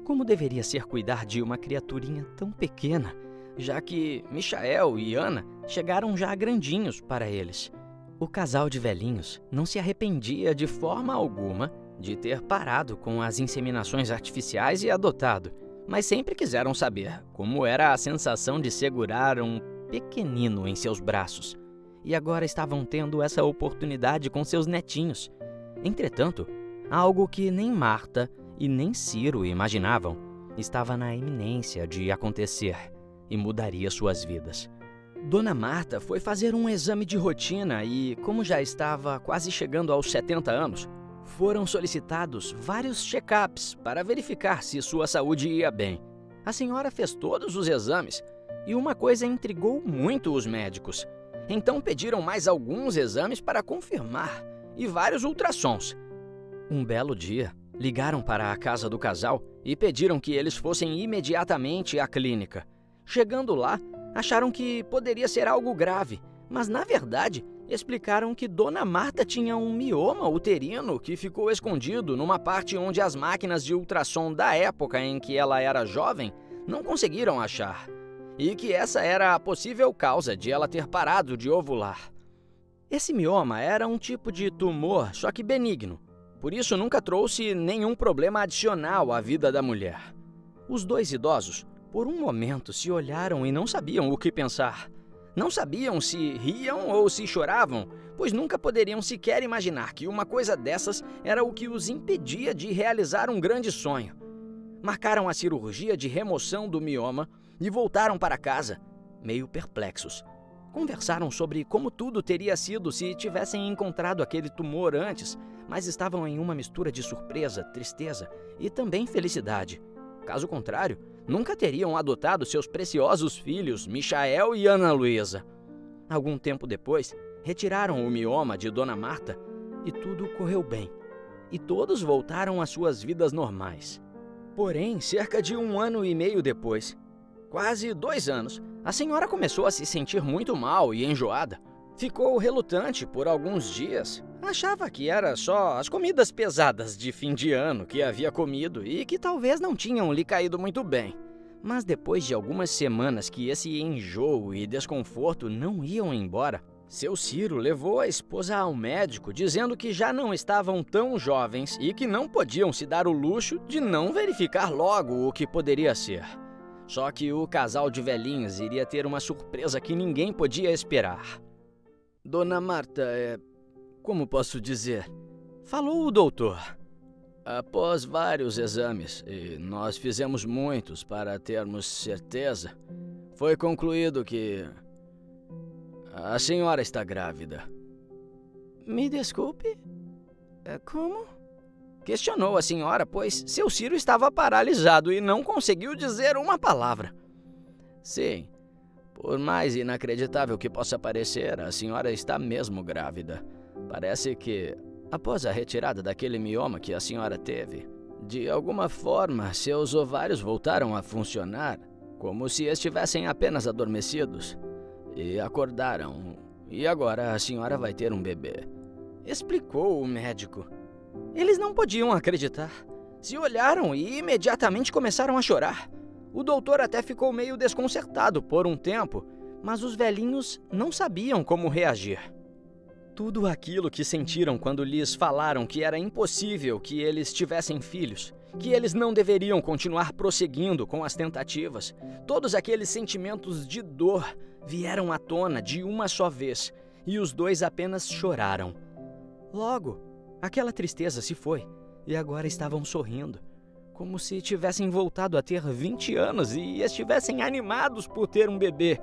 como deveria ser cuidar de uma criaturinha tão pequena, já que Michael e Ana chegaram já grandinhos para eles. O casal de velhinhos não se arrependia de forma alguma de ter parado com as inseminações artificiais e adotado, mas sempre quiseram saber como era a sensação de segurar um pequenino em seus braços. E agora estavam tendo essa oportunidade com seus netinhos. Entretanto, algo que nem Marta e nem Ciro imaginavam estava na iminência de acontecer e mudaria suas vidas. Dona Marta foi fazer um exame de rotina e, como já estava quase chegando aos 70 anos, foram solicitados vários check-ups para verificar se sua saúde ia bem. A senhora fez todos os exames e uma coisa intrigou muito os médicos. Então pediram mais alguns exames para confirmar e vários ultrassons. Um belo dia, ligaram para a casa do casal e pediram que eles fossem imediatamente à clínica. Chegando lá, acharam que poderia ser algo grave, mas na verdade explicaram que Dona Marta tinha um mioma uterino que ficou escondido numa parte onde as máquinas de ultrassom da época em que ela era jovem não conseguiram achar, e que essa era a possível causa de ela ter parado de ovular. Esse mioma era um tipo de tumor, só que benigno, por isso nunca trouxe nenhum problema adicional à vida da mulher. Os dois idosos, por um momento, se olharam e não sabiam o que pensar. Não sabiam se riam ou se choravam, pois nunca poderiam sequer imaginar que uma coisa dessas era o que os impedia de realizar um grande sonho. Marcaram a cirurgia de remoção do mioma e voltaram para casa, meio perplexos. Conversaram sobre como tudo teria sido se tivessem encontrado aquele tumor antes, mas estavam em uma mistura de surpresa, tristeza e também felicidade. Caso contrário, nunca teriam adotado seus preciosos filhos, Michael e Ana Luísa. Algum tempo depois, retiraram o mioma de Dona Marta e tudo correu bem. E todos voltaram às suas vidas normais. Porém, cerca de 1 ano e meio depois, quase 2 anos, a senhora começou a se sentir muito mal e enjoada. Ficou relutante por alguns dias. Achava que era só as comidas pesadas de fim de ano que havia comido e que talvez não tinham lhe caído muito bem. Mas depois de algumas semanas que esse enjoo e desconforto não iam embora, seu Ciro levou a esposa ao médico dizendo que já não estavam tão jovens e que não podiam se dar o luxo de não verificar logo o que poderia ser. Só que o casal de velhinhos iria ter uma surpresa que ninguém podia esperar. Dona Marta, como posso dizer? Falou o doutor. Após vários exames, e nós fizemos muitos para termos certeza, foi concluído que a senhora está grávida. Me desculpe? Como? Questionou a senhora, pois seu Ciro estava paralisado e não conseguiu dizer uma palavra. Sim, por mais inacreditável que possa parecer, a senhora está mesmo grávida. Parece que, após a retirada daquele mioma que a senhora teve, de alguma forma seus ovários voltaram a funcionar, como se estivessem apenas adormecidos, e acordaram. E agora a senhora vai ter um bebê. Explicou o médico. Eles não podiam acreditar. Se olharam e imediatamente começaram a chorar. O doutor até ficou meio desconcertado por um tempo, mas os velhinhos não sabiam como reagir. Tudo aquilo que sentiram quando lhes falaram que era impossível que eles tivessem filhos, que eles não deveriam continuar prosseguindo com as tentativas, todos aqueles sentimentos de dor vieram à tona de uma só vez, e os dois apenas choraram. Logo, aquela tristeza se foi, e agora estavam sorrindo, como se tivessem voltado a ter 20 anos e estivessem animados por ter um bebê.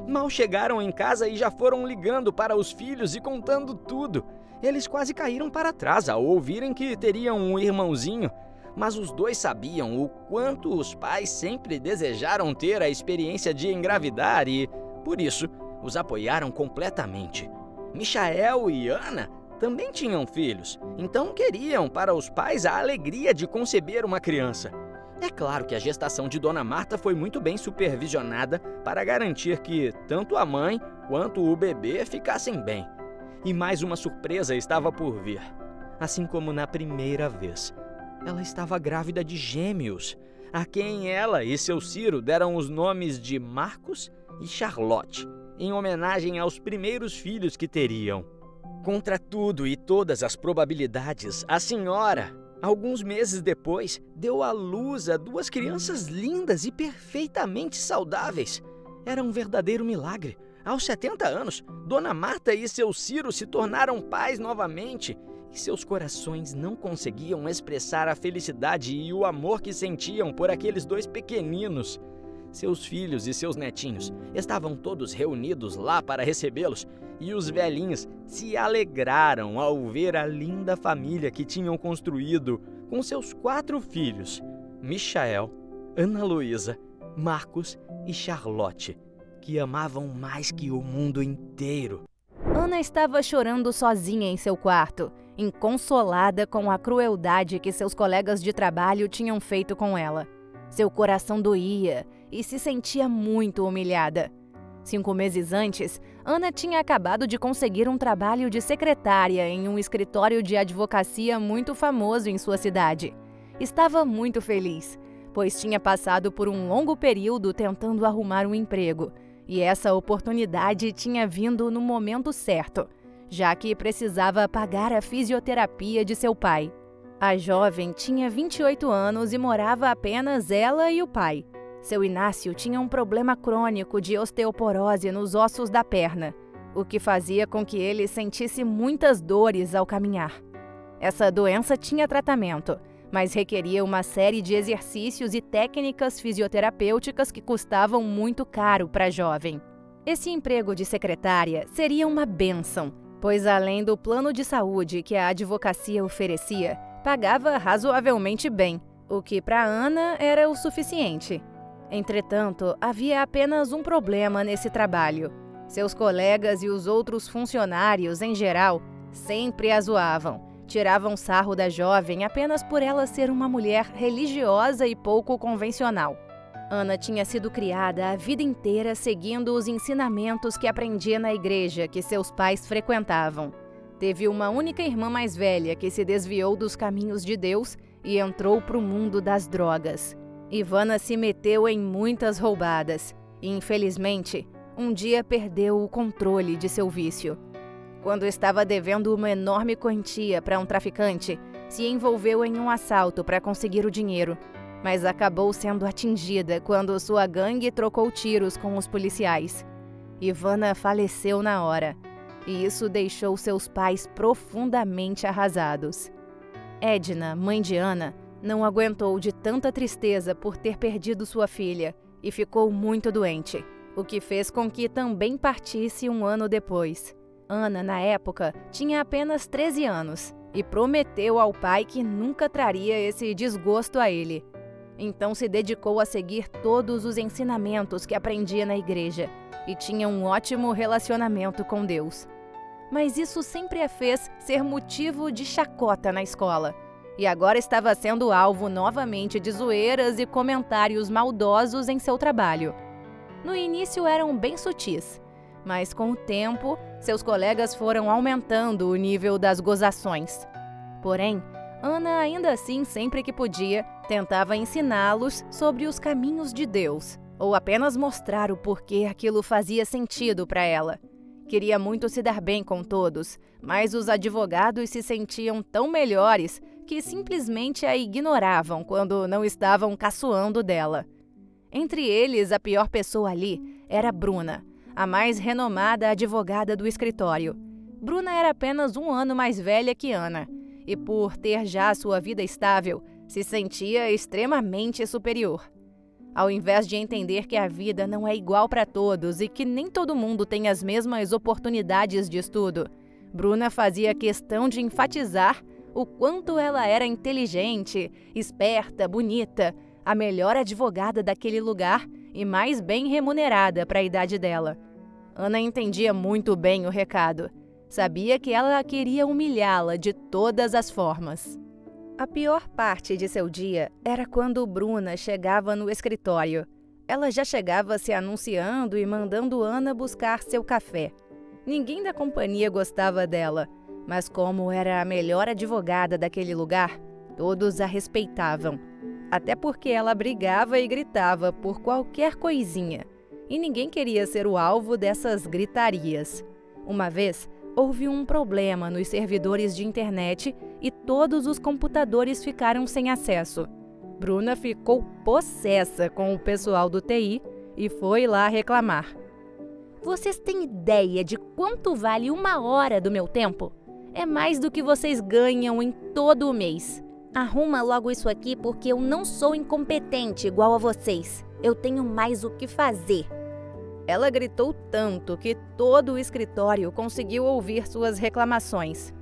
Mal chegaram em casa e já foram ligando para os filhos e contando tudo. Eles quase caíram para trás ao ouvirem que teriam um irmãozinho, mas os dois sabiam o quanto os pais sempre desejaram ter a experiência de engravidar e, por isso, os apoiaram completamente. Michael e Ana também tinham filhos, então queriam para os pais a alegria de conceber uma criança. É claro que a gestação de Dona Marta foi muito bem supervisionada para garantir que tanto a mãe quanto o bebê ficassem bem. E mais uma surpresa estava por vir. Assim como na primeira vez, ela estava grávida de gêmeos, a quem ela e seu Ciro deram os nomes de Marcos e Charlotte, em homenagem aos primeiros filhos que teriam. Contra tudo e todas as probabilidades, a senhora, alguns meses depois, deu à luz a duas crianças lindas e perfeitamente saudáveis. Era um verdadeiro milagre. Aos 70 anos, Dona Marta e seu Ciro se tornaram pais novamente, e seus corações não conseguiam expressar a felicidade e o amor que sentiam por aqueles dois pequeninos. Seus filhos e seus netinhos estavam todos reunidos lá para recebê-los, e os velhinhos se alegraram ao ver a linda família que tinham construído com seus 4 filhos, Michael, Ana Luísa, Marcos e Charlotte, que amavam mais que o mundo inteiro. Ana estava chorando sozinha em seu quarto, inconsolada com a crueldade que seus colegas de trabalho tinham feito com ela. Seu coração doía e se sentia muito humilhada. 5 meses antes, Ana tinha acabado de conseguir um trabalho de secretária em um escritório de advocacia muito famoso em sua cidade. Estava muito feliz, pois tinha passado por um longo período tentando arrumar um emprego, e essa oportunidade tinha vindo no momento certo, já que precisava pagar a fisioterapia de seu pai. A jovem tinha 28 anos e morava apenas ela e o pai. Seu Inácio tinha um problema crônico de osteoporose nos ossos da perna, o que fazia com que ele sentisse muitas dores ao caminhar. Essa doença tinha tratamento, mas requeria uma série de exercícios e técnicas fisioterapêuticas que custavam muito caro para a jovem. Esse emprego de secretária seria uma bênção, pois além do plano de saúde que a advocacia oferecia, pagava razoavelmente bem, o que para Ana era o suficiente. Entretanto, havia apenas um problema nesse trabalho. Seus colegas e os outros funcionários, em geral, sempre a zoavam. Tiravam sarro da jovem apenas por ela ser uma mulher religiosa e pouco convencional. Ana tinha sido criada a vida inteira seguindo os ensinamentos que aprendia na igreja que seus pais frequentavam. Teve uma única irmã mais velha que se desviou dos caminhos de Deus e entrou para o mundo das drogas. Ivana se meteu em muitas roubadas e, infelizmente, um dia perdeu o controle de seu vício. Quando estava devendo uma enorme quantia para um traficante, se envolveu em um assalto para conseguir o dinheiro, mas acabou sendo atingida quando sua gangue trocou tiros com os policiais. Ivana faleceu na hora, e isso deixou seus pais profundamente arrasados. Edna, mãe de Ana, não aguentou de tanta tristeza por ter perdido sua filha e ficou muito doente, o que fez com que também partisse um ano depois. Ana, na época, tinha apenas 13 anos e prometeu ao pai que nunca traria esse desgosto a ele. Então se dedicou a seguir todos os ensinamentos que aprendia na igreja e tinha um ótimo relacionamento com Deus. Mas isso sempre a fez ser motivo de chacota na escola. E agora estava sendo alvo novamente de zoeiras e comentários maldosos em seu trabalho. No início eram bem sutis, mas com o tempo, seus colegas foram aumentando o nível das gozações. Porém, Ana, ainda assim, sempre que podia, tentava ensiná-los sobre os caminhos de Deus, ou apenas mostrar o porquê aquilo fazia sentido para ela. Queria muito se dar bem com todos, mas os advogados se sentiam tão melhores que simplesmente a ignoravam quando não estavam caçoando dela. Entre eles, a pior pessoa ali era Bruna, a mais renomada advogada do escritório. Bruna era apenas um ano mais velha que Ana, e por ter já sua vida estável, se sentia extremamente superior. Ao invés de entender que a vida não é igual para todos e que nem todo mundo tem as mesmas oportunidades de estudo, Bruna fazia questão de enfatizar o quanto ela era inteligente, esperta, bonita, a melhor advogada daquele lugar e mais bem remunerada para a idade dela. Ana entendia muito bem o recado. Sabia que ela queria humilhá-la de todas as formas. A pior parte de seu dia era quando Bruna chegava no escritório. Ela já chegava se anunciando e mandando Ana buscar seu café. Ninguém da companhia gostava dela, mas como era a melhor advogada daquele lugar, todos a respeitavam. Até porque ela brigava e gritava por qualquer coisinha, e ninguém queria ser o alvo dessas gritarias. Uma vez, houve um problema nos servidores de internet e todos os computadores ficaram sem acesso. Bruna ficou possessa com o pessoal do TI e foi lá reclamar. Vocês têm ideia de quanto vale 1 hora do meu tempo? É mais do que vocês ganham em todo o mês. Arruma logo isso aqui porque eu não sou incompetente igual a vocês. Eu tenho mais o que fazer. Ela gritou tanto que todo o escritório conseguiu ouvir suas reclamações.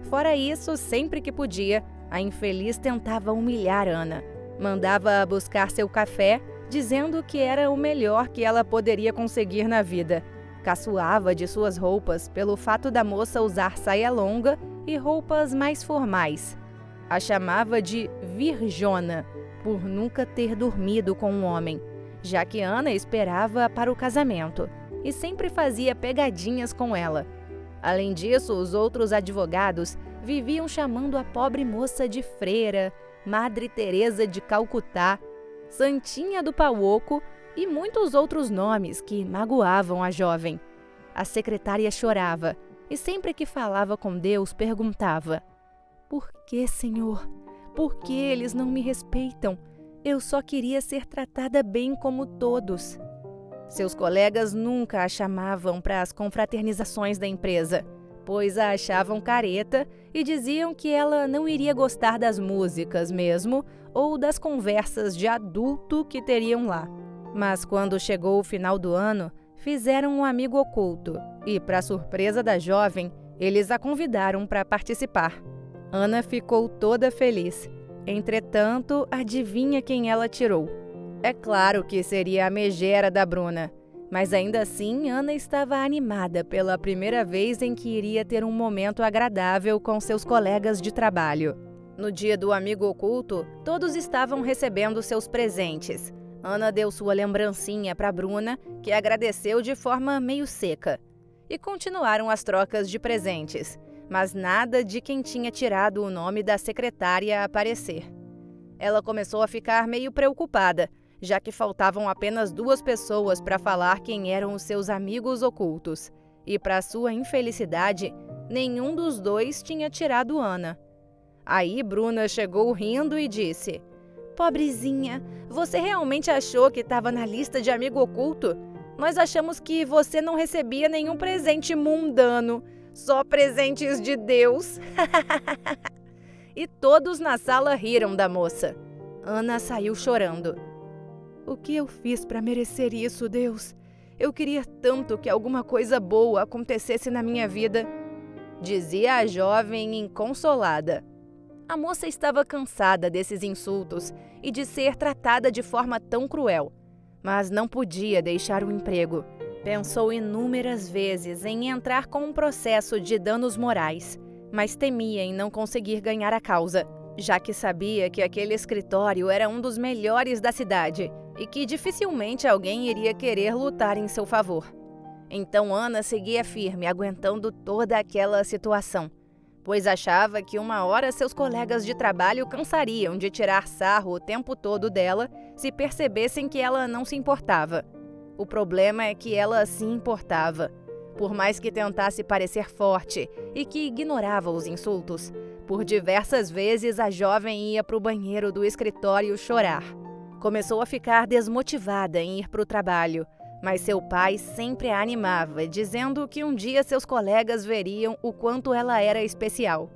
Fora isso, sempre que podia, a infeliz tentava humilhar Ana. Mandava buscar seu café, dizendo que era o melhor que ela poderia conseguir na vida. Caçoava de suas roupas pelo fato da moça usar saia longa e roupas mais formais. A chamava de virjona, por nunca ter dormido com um homem, já que Ana esperava para o casamento, e sempre fazia pegadinhas com ela. Além disso, os outros advogados viviam chamando a pobre moça de freira, Madre Teresa de Calcutá, Santinha do Pauoco e muitos outros nomes que magoavam a jovem. A secretária chorava e sempre que falava com Deus perguntava: "Por que, Senhor? Por que eles não me respeitam? Eu só queria ser tratada bem como todos." Seus colegas nunca a chamavam para as confraternizações da empresa, pois a achavam careta e diziam que ela não iria gostar das músicas mesmo ou das conversas de adulto que teriam lá. Mas quando chegou o final do ano, fizeram um amigo oculto e, para surpresa da jovem, eles a convidaram para participar. Ana ficou toda feliz. Entretanto, adivinha quem ela tirou? É claro que seria a megera da Bruna, mas ainda assim Ana estava animada pela primeira vez em que iria ter um momento agradável com seus colegas de trabalho. No dia do amigo oculto, todos estavam recebendo seus presentes. Ana deu sua lembrancinha para Bruna, que agradeceu de forma meio seca. E continuaram as trocas de presentes, mas nada de quem tinha tirado o nome da secretária aparecer. Ela começou a ficar meio preocupada, já que faltavam apenas 2 pessoas para falar quem eram os seus amigos ocultos. E, para sua infelicidade, nenhum dos 2 tinha tirado Ana. Aí Bruna chegou rindo e disse: "Pobrezinha, você realmente achou que estava na lista de amigo oculto? Nós achamos que você não recebia nenhum presente mundano, só presentes de Deus." e todos na sala riram da moça. Ana saiu chorando. O que eu fiz para merecer isso, Deus? Eu queria tanto que alguma coisa boa acontecesse na minha vida, dizia a jovem inconsolada. A moça estava cansada desses insultos e de ser tratada de forma tão cruel, mas não podia deixar o emprego. Pensou inúmeras vezes em entrar com um processo de danos morais, mas temia em não conseguir ganhar a causa, já que sabia que aquele escritório era um dos melhores da cidade e que dificilmente alguém iria querer lutar em seu favor. Então Ana seguia firme, aguentando toda aquela situação, pois achava que uma hora seus colegas de trabalho cansariam de tirar sarro o tempo todo dela se percebessem que ela não se importava. O problema é que ela se importava. Por mais que tentasse parecer forte e que ignorava os insultos, por diversas vezes a jovem ia para o banheiro do escritório chorar. Começou a ficar desmotivada em ir para o trabalho, mas seu pai sempre a animava, dizendo que um dia seus colegas veriam o quanto ela era especial.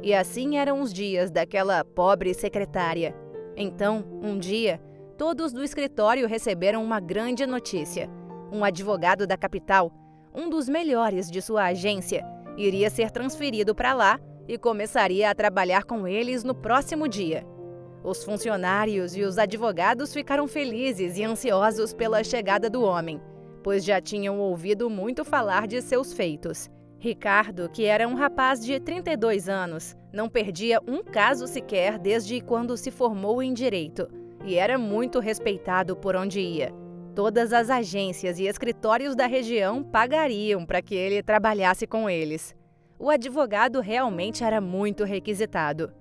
E assim eram os dias daquela pobre secretária. Então, um dia, todos do escritório receberam uma grande notícia. Um advogado da capital, um dos melhores de sua agência, iria ser transferido para lá e começaria a trabalhar com eles no próximo dia. Os funcionários e os advogados ficaram felizes e ansiosos pela chegada do homem, pois já tinham ouvido muito falar de seus feitos. Ricardo, que era um rapaz de 32 anos, não perdia um caso sequer desde quando se formou em direito, e era muito respeitado por onde ia. Todas as agências e escritórios da região pagariam para que ele trabalhasse com eles. O advogado realmente era muito requisitado.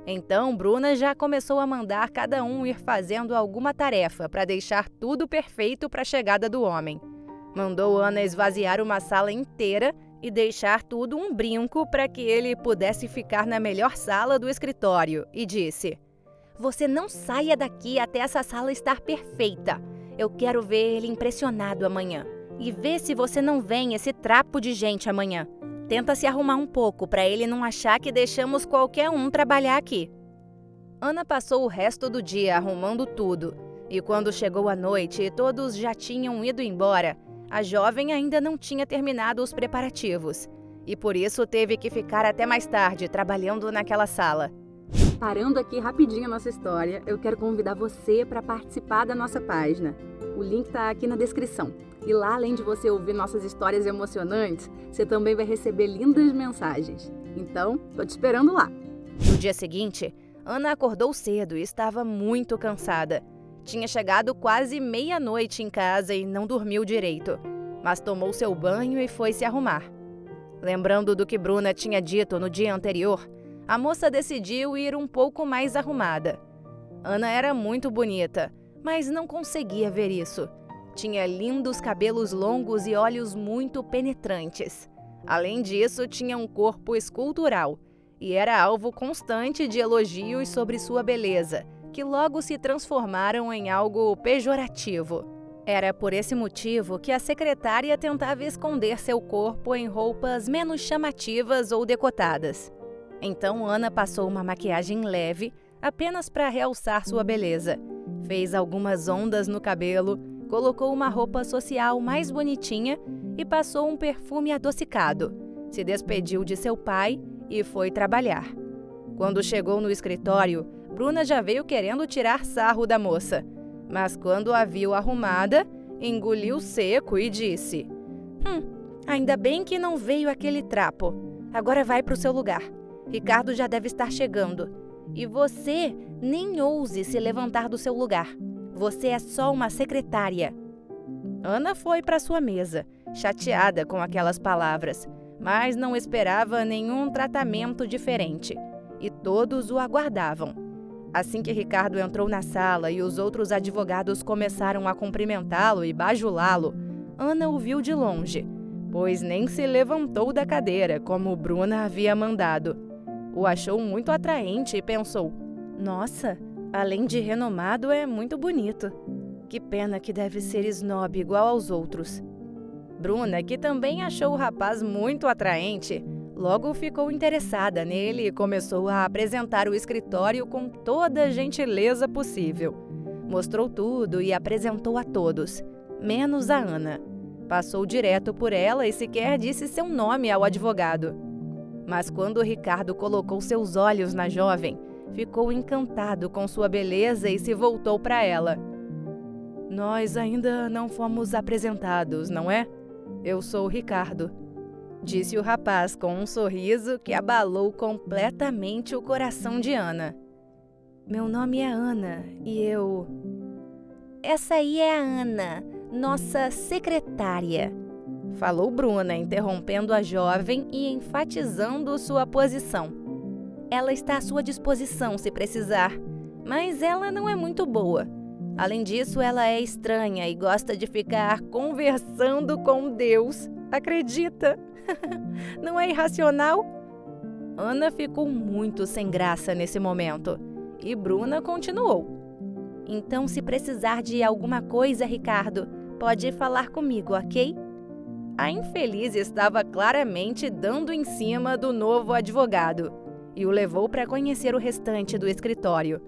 Então, Bruna já começou a mandar cada um ir fazendo alguma tarefa para deixar tudo perfeito para a chegada do homem. Mandou Ana esvaziar uma sala inteira e deixar tudo um brinco para que ele pudesse ficar na melhor sala do escritório e disse: "Você não saia daqui até essa sala estar perfeita. Eu quero ver ele impressionado amanhã. E vê se você não vem esse trapo de gente amanhã. Tenta se arrumar um pouco para ele não achar que deixamos qualquer um trabalhar aqui." Ana passou o resto do dia arrumando tudo, e quando chegou a noite e todos já tinham ido embora, a jovem ainda não tinha terminado os preparativos, e por isso teve que ficar até mais tarde trabalhando naquela sala. Parando aqui rapidinho a nossa história, eu quero convidar você para participar da nossa página. O link está aqui na descrição. E lá, além de você ouvir nossas histórias emocionantes, você também vai receber lindas mensagens. Então, tô te esperando lá. No dia seguinte, Ana acordou cedo e estava muito cansada. Tinha chegado quase meia-noite em casa e não dormiu direito, mas tomou seu banho e foi se arrumar. Lembrando do que Bruna tinha dito no dia anterior, a moça decidiu ir um pouco mais arrumada. Ana era muito bonita, mas não conseguia ver isso. Tinha lindos cabelos longos e olhos muito penetrantes. Além disso, tinha um corpo escultural e era alvo constante de elogios sobre sua beleza, que logo se transformaram em algo pejorativo. Era por esse motivo que a secretária tentava esconder seu corpo em roupas menos chamativas ou decotadas. Então Ana passou uma maquiagem leve, apenas para realçar sua beleza. Fez algumas ondas no cabelo, colocou uma roupa social mais bonitinha e passou um perfume adocicado. Se despediu de seu pai e foi trabalhar. Quando chegou no escritório, Bruna já veio querendo tirar sarro da moça. Mas quando a viu arrumada, engoliu seco e disse: ainda bem que não veio aquele trapo. Agora vai para o seu lugar. Ricardo já deve estar chegando. E você nem ouse se levantar do seu lugar. Você é só uma secretária. Ana foi para sua mesa, chateada com aquelas palavras, mas não esperava nenhum tratamento diferente. E todos o aguardavam. Assim que Ricardo entrou na sala e os outros advogados começaram a cumprimentá-lo e bajulá-lo, Ana o viu de longe, pois nem se levantou da cadeira como Bruna havia mandado. O achou muito atraente e pensou: nossa, além de renomado, é muito bonito. Que pena que deve ser snob igual aos outros. Bruna, que também achou o rapaz muito atraente, Logo ficou interessada nele e começou a apresentar o escritório com toda a gentileza possível. Mostrou tudo e apresentou a todos, menos a Ana. Passou direto por ela e sequer disse seu nome ao advogado. Mas quando Ricardo colocou seus olhos na jovem, ficou encantado com sua beleza e se voltou para ela. Nós ainda não fomos apresentados, não é? Eu sou o Ricardo, disse o rapaz com um sorriso que abalou completamente o coração de Ana. Meu nome é Ana e eu... Essa aí é a Ana, nossa secretária, falou Bruna, interrompendo a jovem e enfatizando sua posição. Ela está à sua disposição se precisar, mas ela não é muito boa. Além disso, ela é estranha e gosta de ficar conversando com Deus. Acredita? Não é irracional? Ana ficou muito sem graça nesse momento e Bruna continuou. Então, se precisar de alguma coisa, Ricardo, pode falar comigo, ok? A infeliz estava claramente dando em cima do novo advogado e o levou para conhecer o restante do escritório.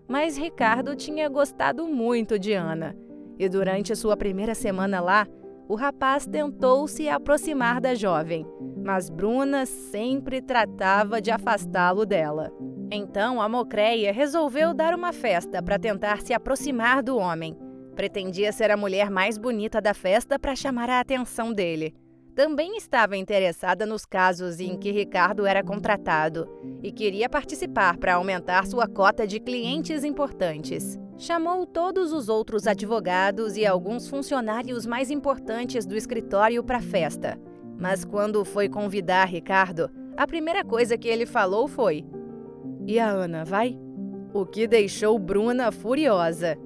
Mas Ricardo tinha gostado muito de Ana e durante sua primeira semana lá, o rapaz tentou se aproximar da jovem, mas Bruna sempre tratava de afastá-lo dela. Então a Mocreia resolveu dar uma festa para tentar se aproximar do homem. Pretendia ser a mulher mais bonita da festa para chamar a atenção dele. Também estava interessada nos casos em que Ricardo era contratado e queria participar para aumentar sua cota de clientes importantes. Chamou todos os outros advogados e alguns funcionários mais importantes do escritório para a festa. Mas quando foi convidar Ricardo, a primeira coisa que ele falou foi: "E a Ana, vai?" O que deixou Bruna furiosa.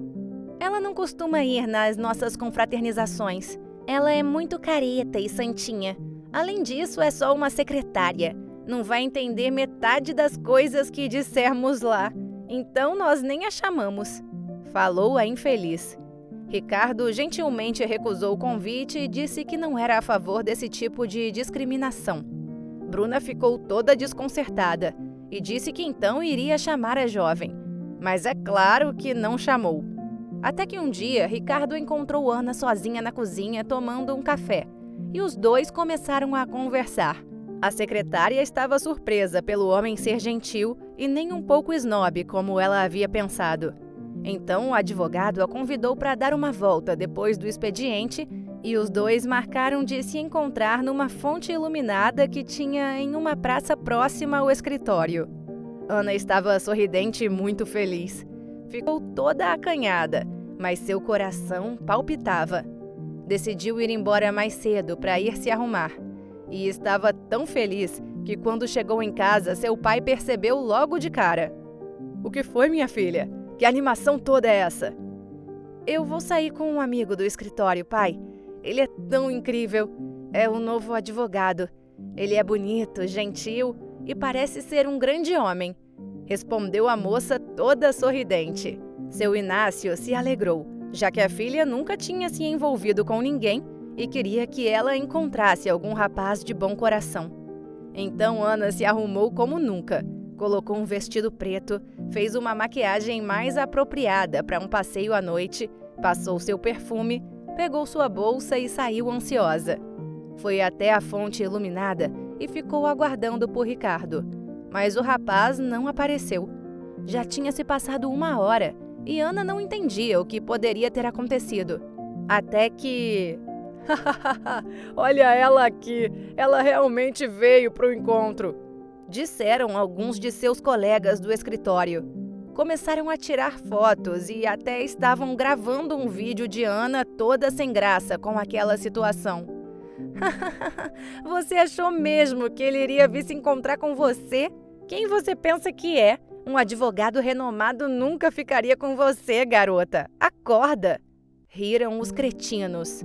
Ela não costuma ir nas nossas confraternizações. Ela é muito careta e santinha. Além disso, é só uma secretária. Não vai entender metade das coisas que dissermos lá. Então nós nem a chamamos, falou a infeliz. Ricardo gentilmente recusou o convite e disse que não era a favor desse tipo de discriminação. Bruna ficou toda desconcertada e disse que então iria chamar a jovem. Mas é claro que não chamou. Até que um dia, Ricardo encontrou Ana sozinha na cozinha tomando um café. E os dois começaram a conversar. A secretária estava surpresa pelo homem ser gentil e nem um pouco snob, como ela havia pensado. Então, o advogado a convidou para dar uma volta depois do expediente e os dois marcaram de se encontrar numa fonte iluminada que tinha em uma praça próxima ao escritório. Ana estava sorridente e muito feliz. Ficou toda acanhada, mas seu coração palpitava. Decidiu ir embora mais cedo para ir se arrumar. E estava tão feliz que quando chegou em casa, seu pai percebeu logo de cara. "O que foi, minha filha? Que animação toda é essa?" "Eu vou sair com um amigo do escritório, pai. Ele é tão incrível. É o novo advogado. Ele é bonito, gentil e parece ser um grande homem", respondeu a moça toda sorridente. Seu Inácio se alegrou, já que a filha nunca tinha se envolvido com ninguém e queria que ela encontrasse algum rapaz de bom coração. Então Ana se arrumou como nunca, colocou um vestido preto, fez uma maquiagem mais apropriada para um passeio à noite, passou seu perfume, pegou sua bolsa e saiu ansiosa. Foi até a fonte iluminada e ficou aguardando por Ricardo. Mas o rapaz não apareceu. Já tinha se passado 1 hora e Ana não entendia o que poderia ter acontecido. Até que... "Olha ela aqui, ela realmente veio para o encontro", disseram alguns de seus colegas do escritório. Começaram a tirar fotos e até estavam gravando um vídeo de Ana toda sem graça com aquela situação. "Você achou mesmo que ele iria vir se encontrar com você? Quem você pensa que é? Um advogado renomado nunca ficaria com você, garota. Acorda!" Riram os cretinos.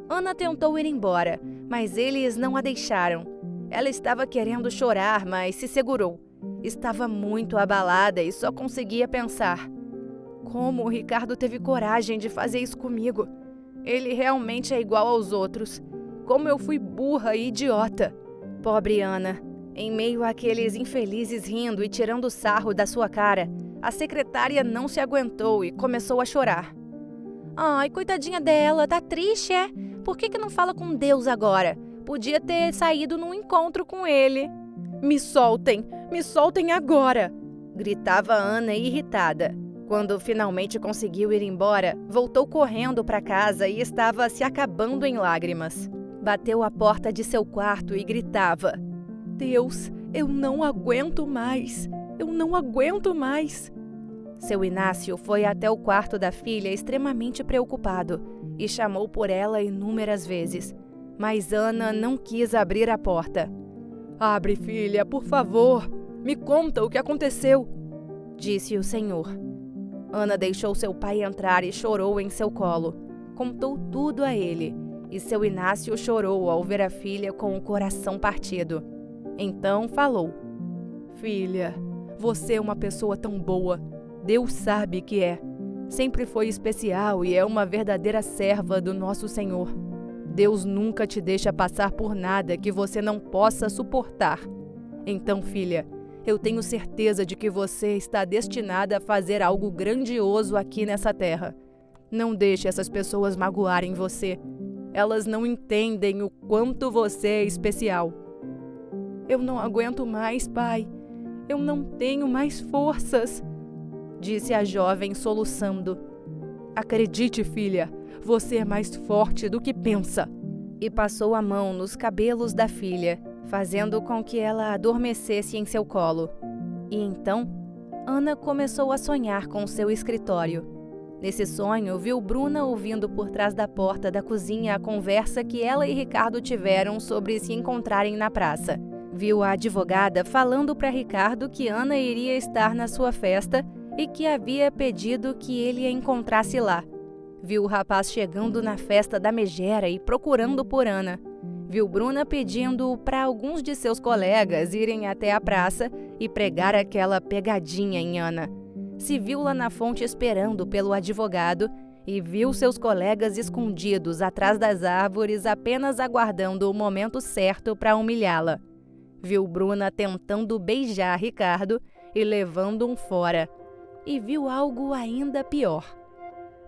Ana tentou ir embora, mas eles não a deixaram. Ela estava querendo chorar, mas se segurou. Estava muito abalada e só conseguia pensar: como o Ricardo teve coragem de fazer isso comigo? Ele realmente é igual aos outros. Como eu fui burra e idiota. Pobre Ana. Em meio àqueles infelizes rindo e tirando sarro da sua cara, a secretária não se aguentou e começou a chorar. Ai, coitadinha dela, tá triste, é? Por que não fala com Deus agora? Podia ter saído num encontro com ele. Me soltem agora! Gritava Ana irritada. Quando finalmente conseguiu ir embora, voltou correndo para casa e estava se acabando em lágrimas. Bateu a porta de seu quarto e gritava: Deus, eu não aguento mais! Eu não aguento mais! Seu Inácio foi até o quarto da filha extremamente preocupado e chamou por ela inúmeras vezes. Mas Ana não quis abrir a porta. Abre, filha, por favor! Me conta o que aconteceu! Disse o senhor. Ana deixou seu pai entrar e chorou em seu colo. Contou tudo a ele, e seu Inácio chorou ao ver a filha com o coração partido. Então falou: Filha, você é uma pessoa tão boa. Deus sabe que é. Sempre foi especial e é uma verdadeira serva do nosso Senhor. Deus nunca te deixa passar por nada que você não possa suportar. Então, filha, eu tenho certeza de que você está destinada a fazer algo grandioso aqui nessa terra. Não deixe essas pessoas magoarem você. Elas não entendem o quanto você é especial. Eu não aguento mais, pai. Eu não tenho mais forças, disse a jovem soluçando. Acredite, filha, você é mais forte do que pensa. E passou a mão nos cabelos da filha, fazendo com que ela adormecesse em seu colo. E então, Ana começou a sonhar com seu escritório. Nesse sonho, viu Bruna ouvindo por trás da porta da cozinha a conversa que ela e Ricardo tiveram sobre se encontrarem na praça. Viu a advogada falando para Ricardo que Ana iria estar na sua festa e que havia pedido que ele a encontrasse lá. Viu o rapaz chegando na festa da megera e procurando por Ana. Viu Bruna pedindo para alguns de seus colegas irem até a praça e pregar aquela pegadinha em Ana. Se viu lá na fonte esperando pelo advogado e viu seus colegas escondidos atrás das árvores apenas aguardando o momento certo para humilhá-la. Viu Bruna tentando beijar Ricardo e levando um fora. E viu algo ainda pior.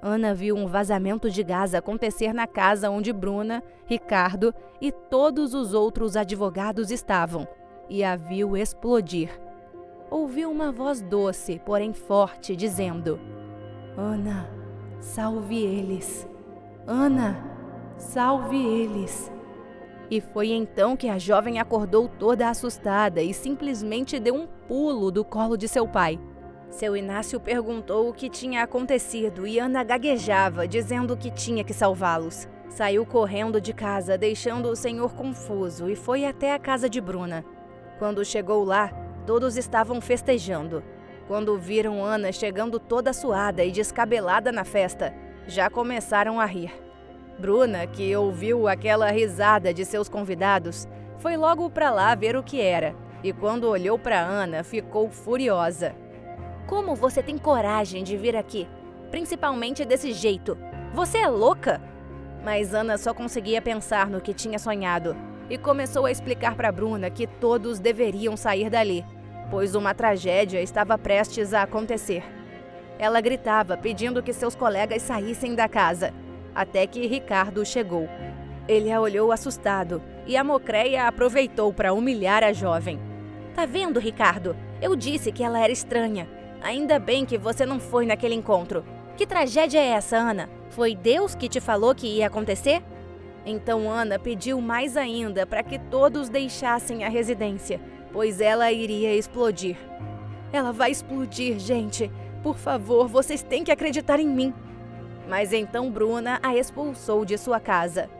Ana viu um vazamento de gás acontecer na casa onde Bruna, Ricardo e todos os outros advogados estavam, e a viu explodir. Ouviu uma voz doce, porém forte, dizendo: Ana, salve eles! Ana, salve eles! E foi então que a jovem acordou toda assustada e simplesmente deu um pulo do colo de seu pai. Seu Inácio perguntou o que tinha acontecido e Ana gaguejava, dizendo que tinha que salvá-los. Saiu correndo de casa, deixando o senhor confuso, e foi até a casa de Bruna. Quando chegou lá, todos estavam festejando. Quando viram Ana chegando toda suada e descabelada na festa, já começaram a rir. Bruna, que ouviu aquela risada de seus convidados, foi logo para lá ver o que era, e quando olhou para Ana, ficou furiosa. Como você tem coragem de vir aqui? Principalmente desse jeito. Você é louca? Mas Ana só conseguia pensar no que tinha sonhado e começou a explicar para Bruna que todos deveriam sair dali, pois uma tragédia estava prestes a acontecer. Ela gritava pedindo que seus colegas saíssem da casa, até que Ricardo chegou. Ele a olhou assustado e a mocreia aproveitou para humilhar a jovem. Tá vendo, Ricardo? Eu disse que ela era estranha. Ainda bem que você não foi naquele encontro. Que tragédia é essa, Ana? Foi Deus que te falou que ia acontecer? Então Ana pediu mais ainda para que todos deixassem a residência, pois ela iria explodir. Ela vai explodir, gente. Por favor, vocês têm que acreditar em mim. Mas então Bruna a expulsou de sua casa.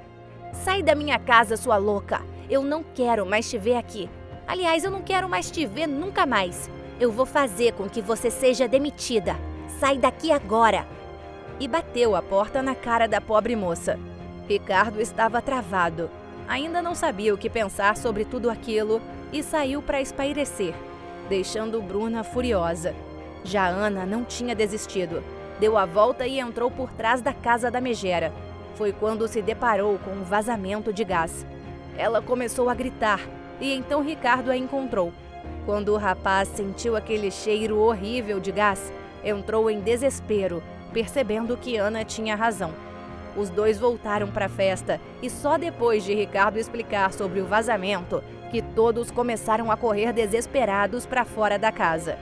Sai da minha casa, sua louca. Eu não quero mais te ver aqui. Aliás, eu não quero mais te ver nunca mais. Eu vou fazer com que você seja demitida. Sai daqui agora! E bateu a porta na cara da pobre moça. Ricardo estava travado. Ainda não sabia o que pensar sobre tudo aquilo e saiu para espairecer, deixando Bruna furiosa. Já Ana não tinha desistido. Deu a volta e entrou por trás da casa da megera. Foi quando se deparou com um vazamento de gás. Ela começou a gritar e então Ricardo a encontrou. Quando o rapaz sentiu aquele cheiro horrível de gás, entrou em desespero, percebendo que Ana tinha razão. Os dois voltaram para a festa e só depois de Ricardo explicar sobre o vazamento que todos começaram a correr desesperados para fora da casa.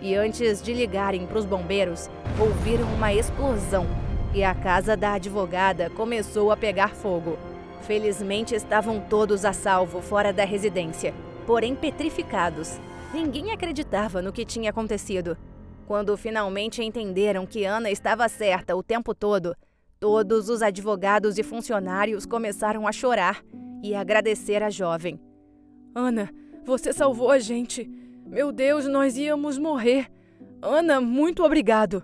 E antes de ligarem para os bombeiros, ouviram uma explosão e a casa da advogada começou a pegar fogo. Felizmente estavam todos a salvo fora da residência, porém petrificados. Ninguém acreditava no que tinha acontecido. Quando finalmente entenderam que Ana estava certa o tempo todo, todos os advogados e funcionários começaram a chorar e agradecer a jovem. Ana, você salvou a gente. Meu Deus, nós íamos morrer. Ana, muito obrigado.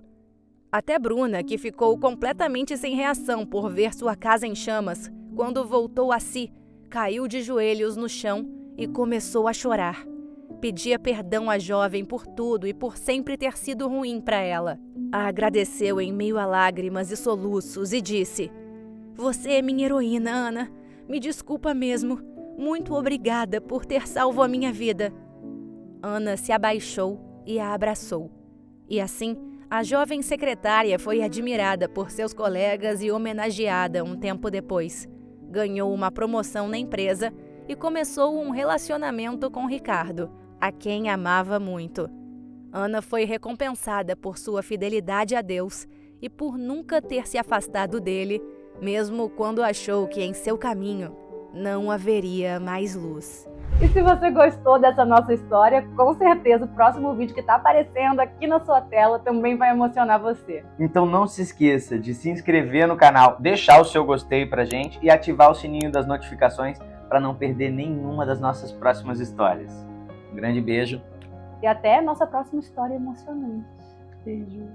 Até Bruna, que ficou completamente sem reação por ver sua casa em chamas, quando voltou a si, caiu de joelhos no chão e começou a chorar. Pedia perdão à jovem por tudo e por sempre ter sido ruim para ela. A agradeceu em meio a lágrimas e soluços e disse: "Você é minha heroína, Ana. Me desculpa mesmo. Muito obrigada por ter salvo a minha vida." Ana se abaixou e a abraçou. E assim, a jovem secretária foi admirada por seus colegas e homenageada um tempo depois. Ganhou uma promoção na empresa e começou um relacionamento com Ricardo, a quem amava muito. Ana foi recompensada por sua fidelidade a Deus e por nunca ter se afastado dele, mesmo quando achou que em seu caminho não haveria mais luz. E se você gostou dessa nossa história, com certeza o próximo vídeo que está aparecendo aqui na sua tela também vai emocionar você. Então não se esqueça de se inscrever no canal, deixar o seu gostei pra gente e ativar o sininho das notificações para não perder nenhuma das nossas próximas histórias. Um grande beijo. E até nossa próxima história emocionante. Beijo.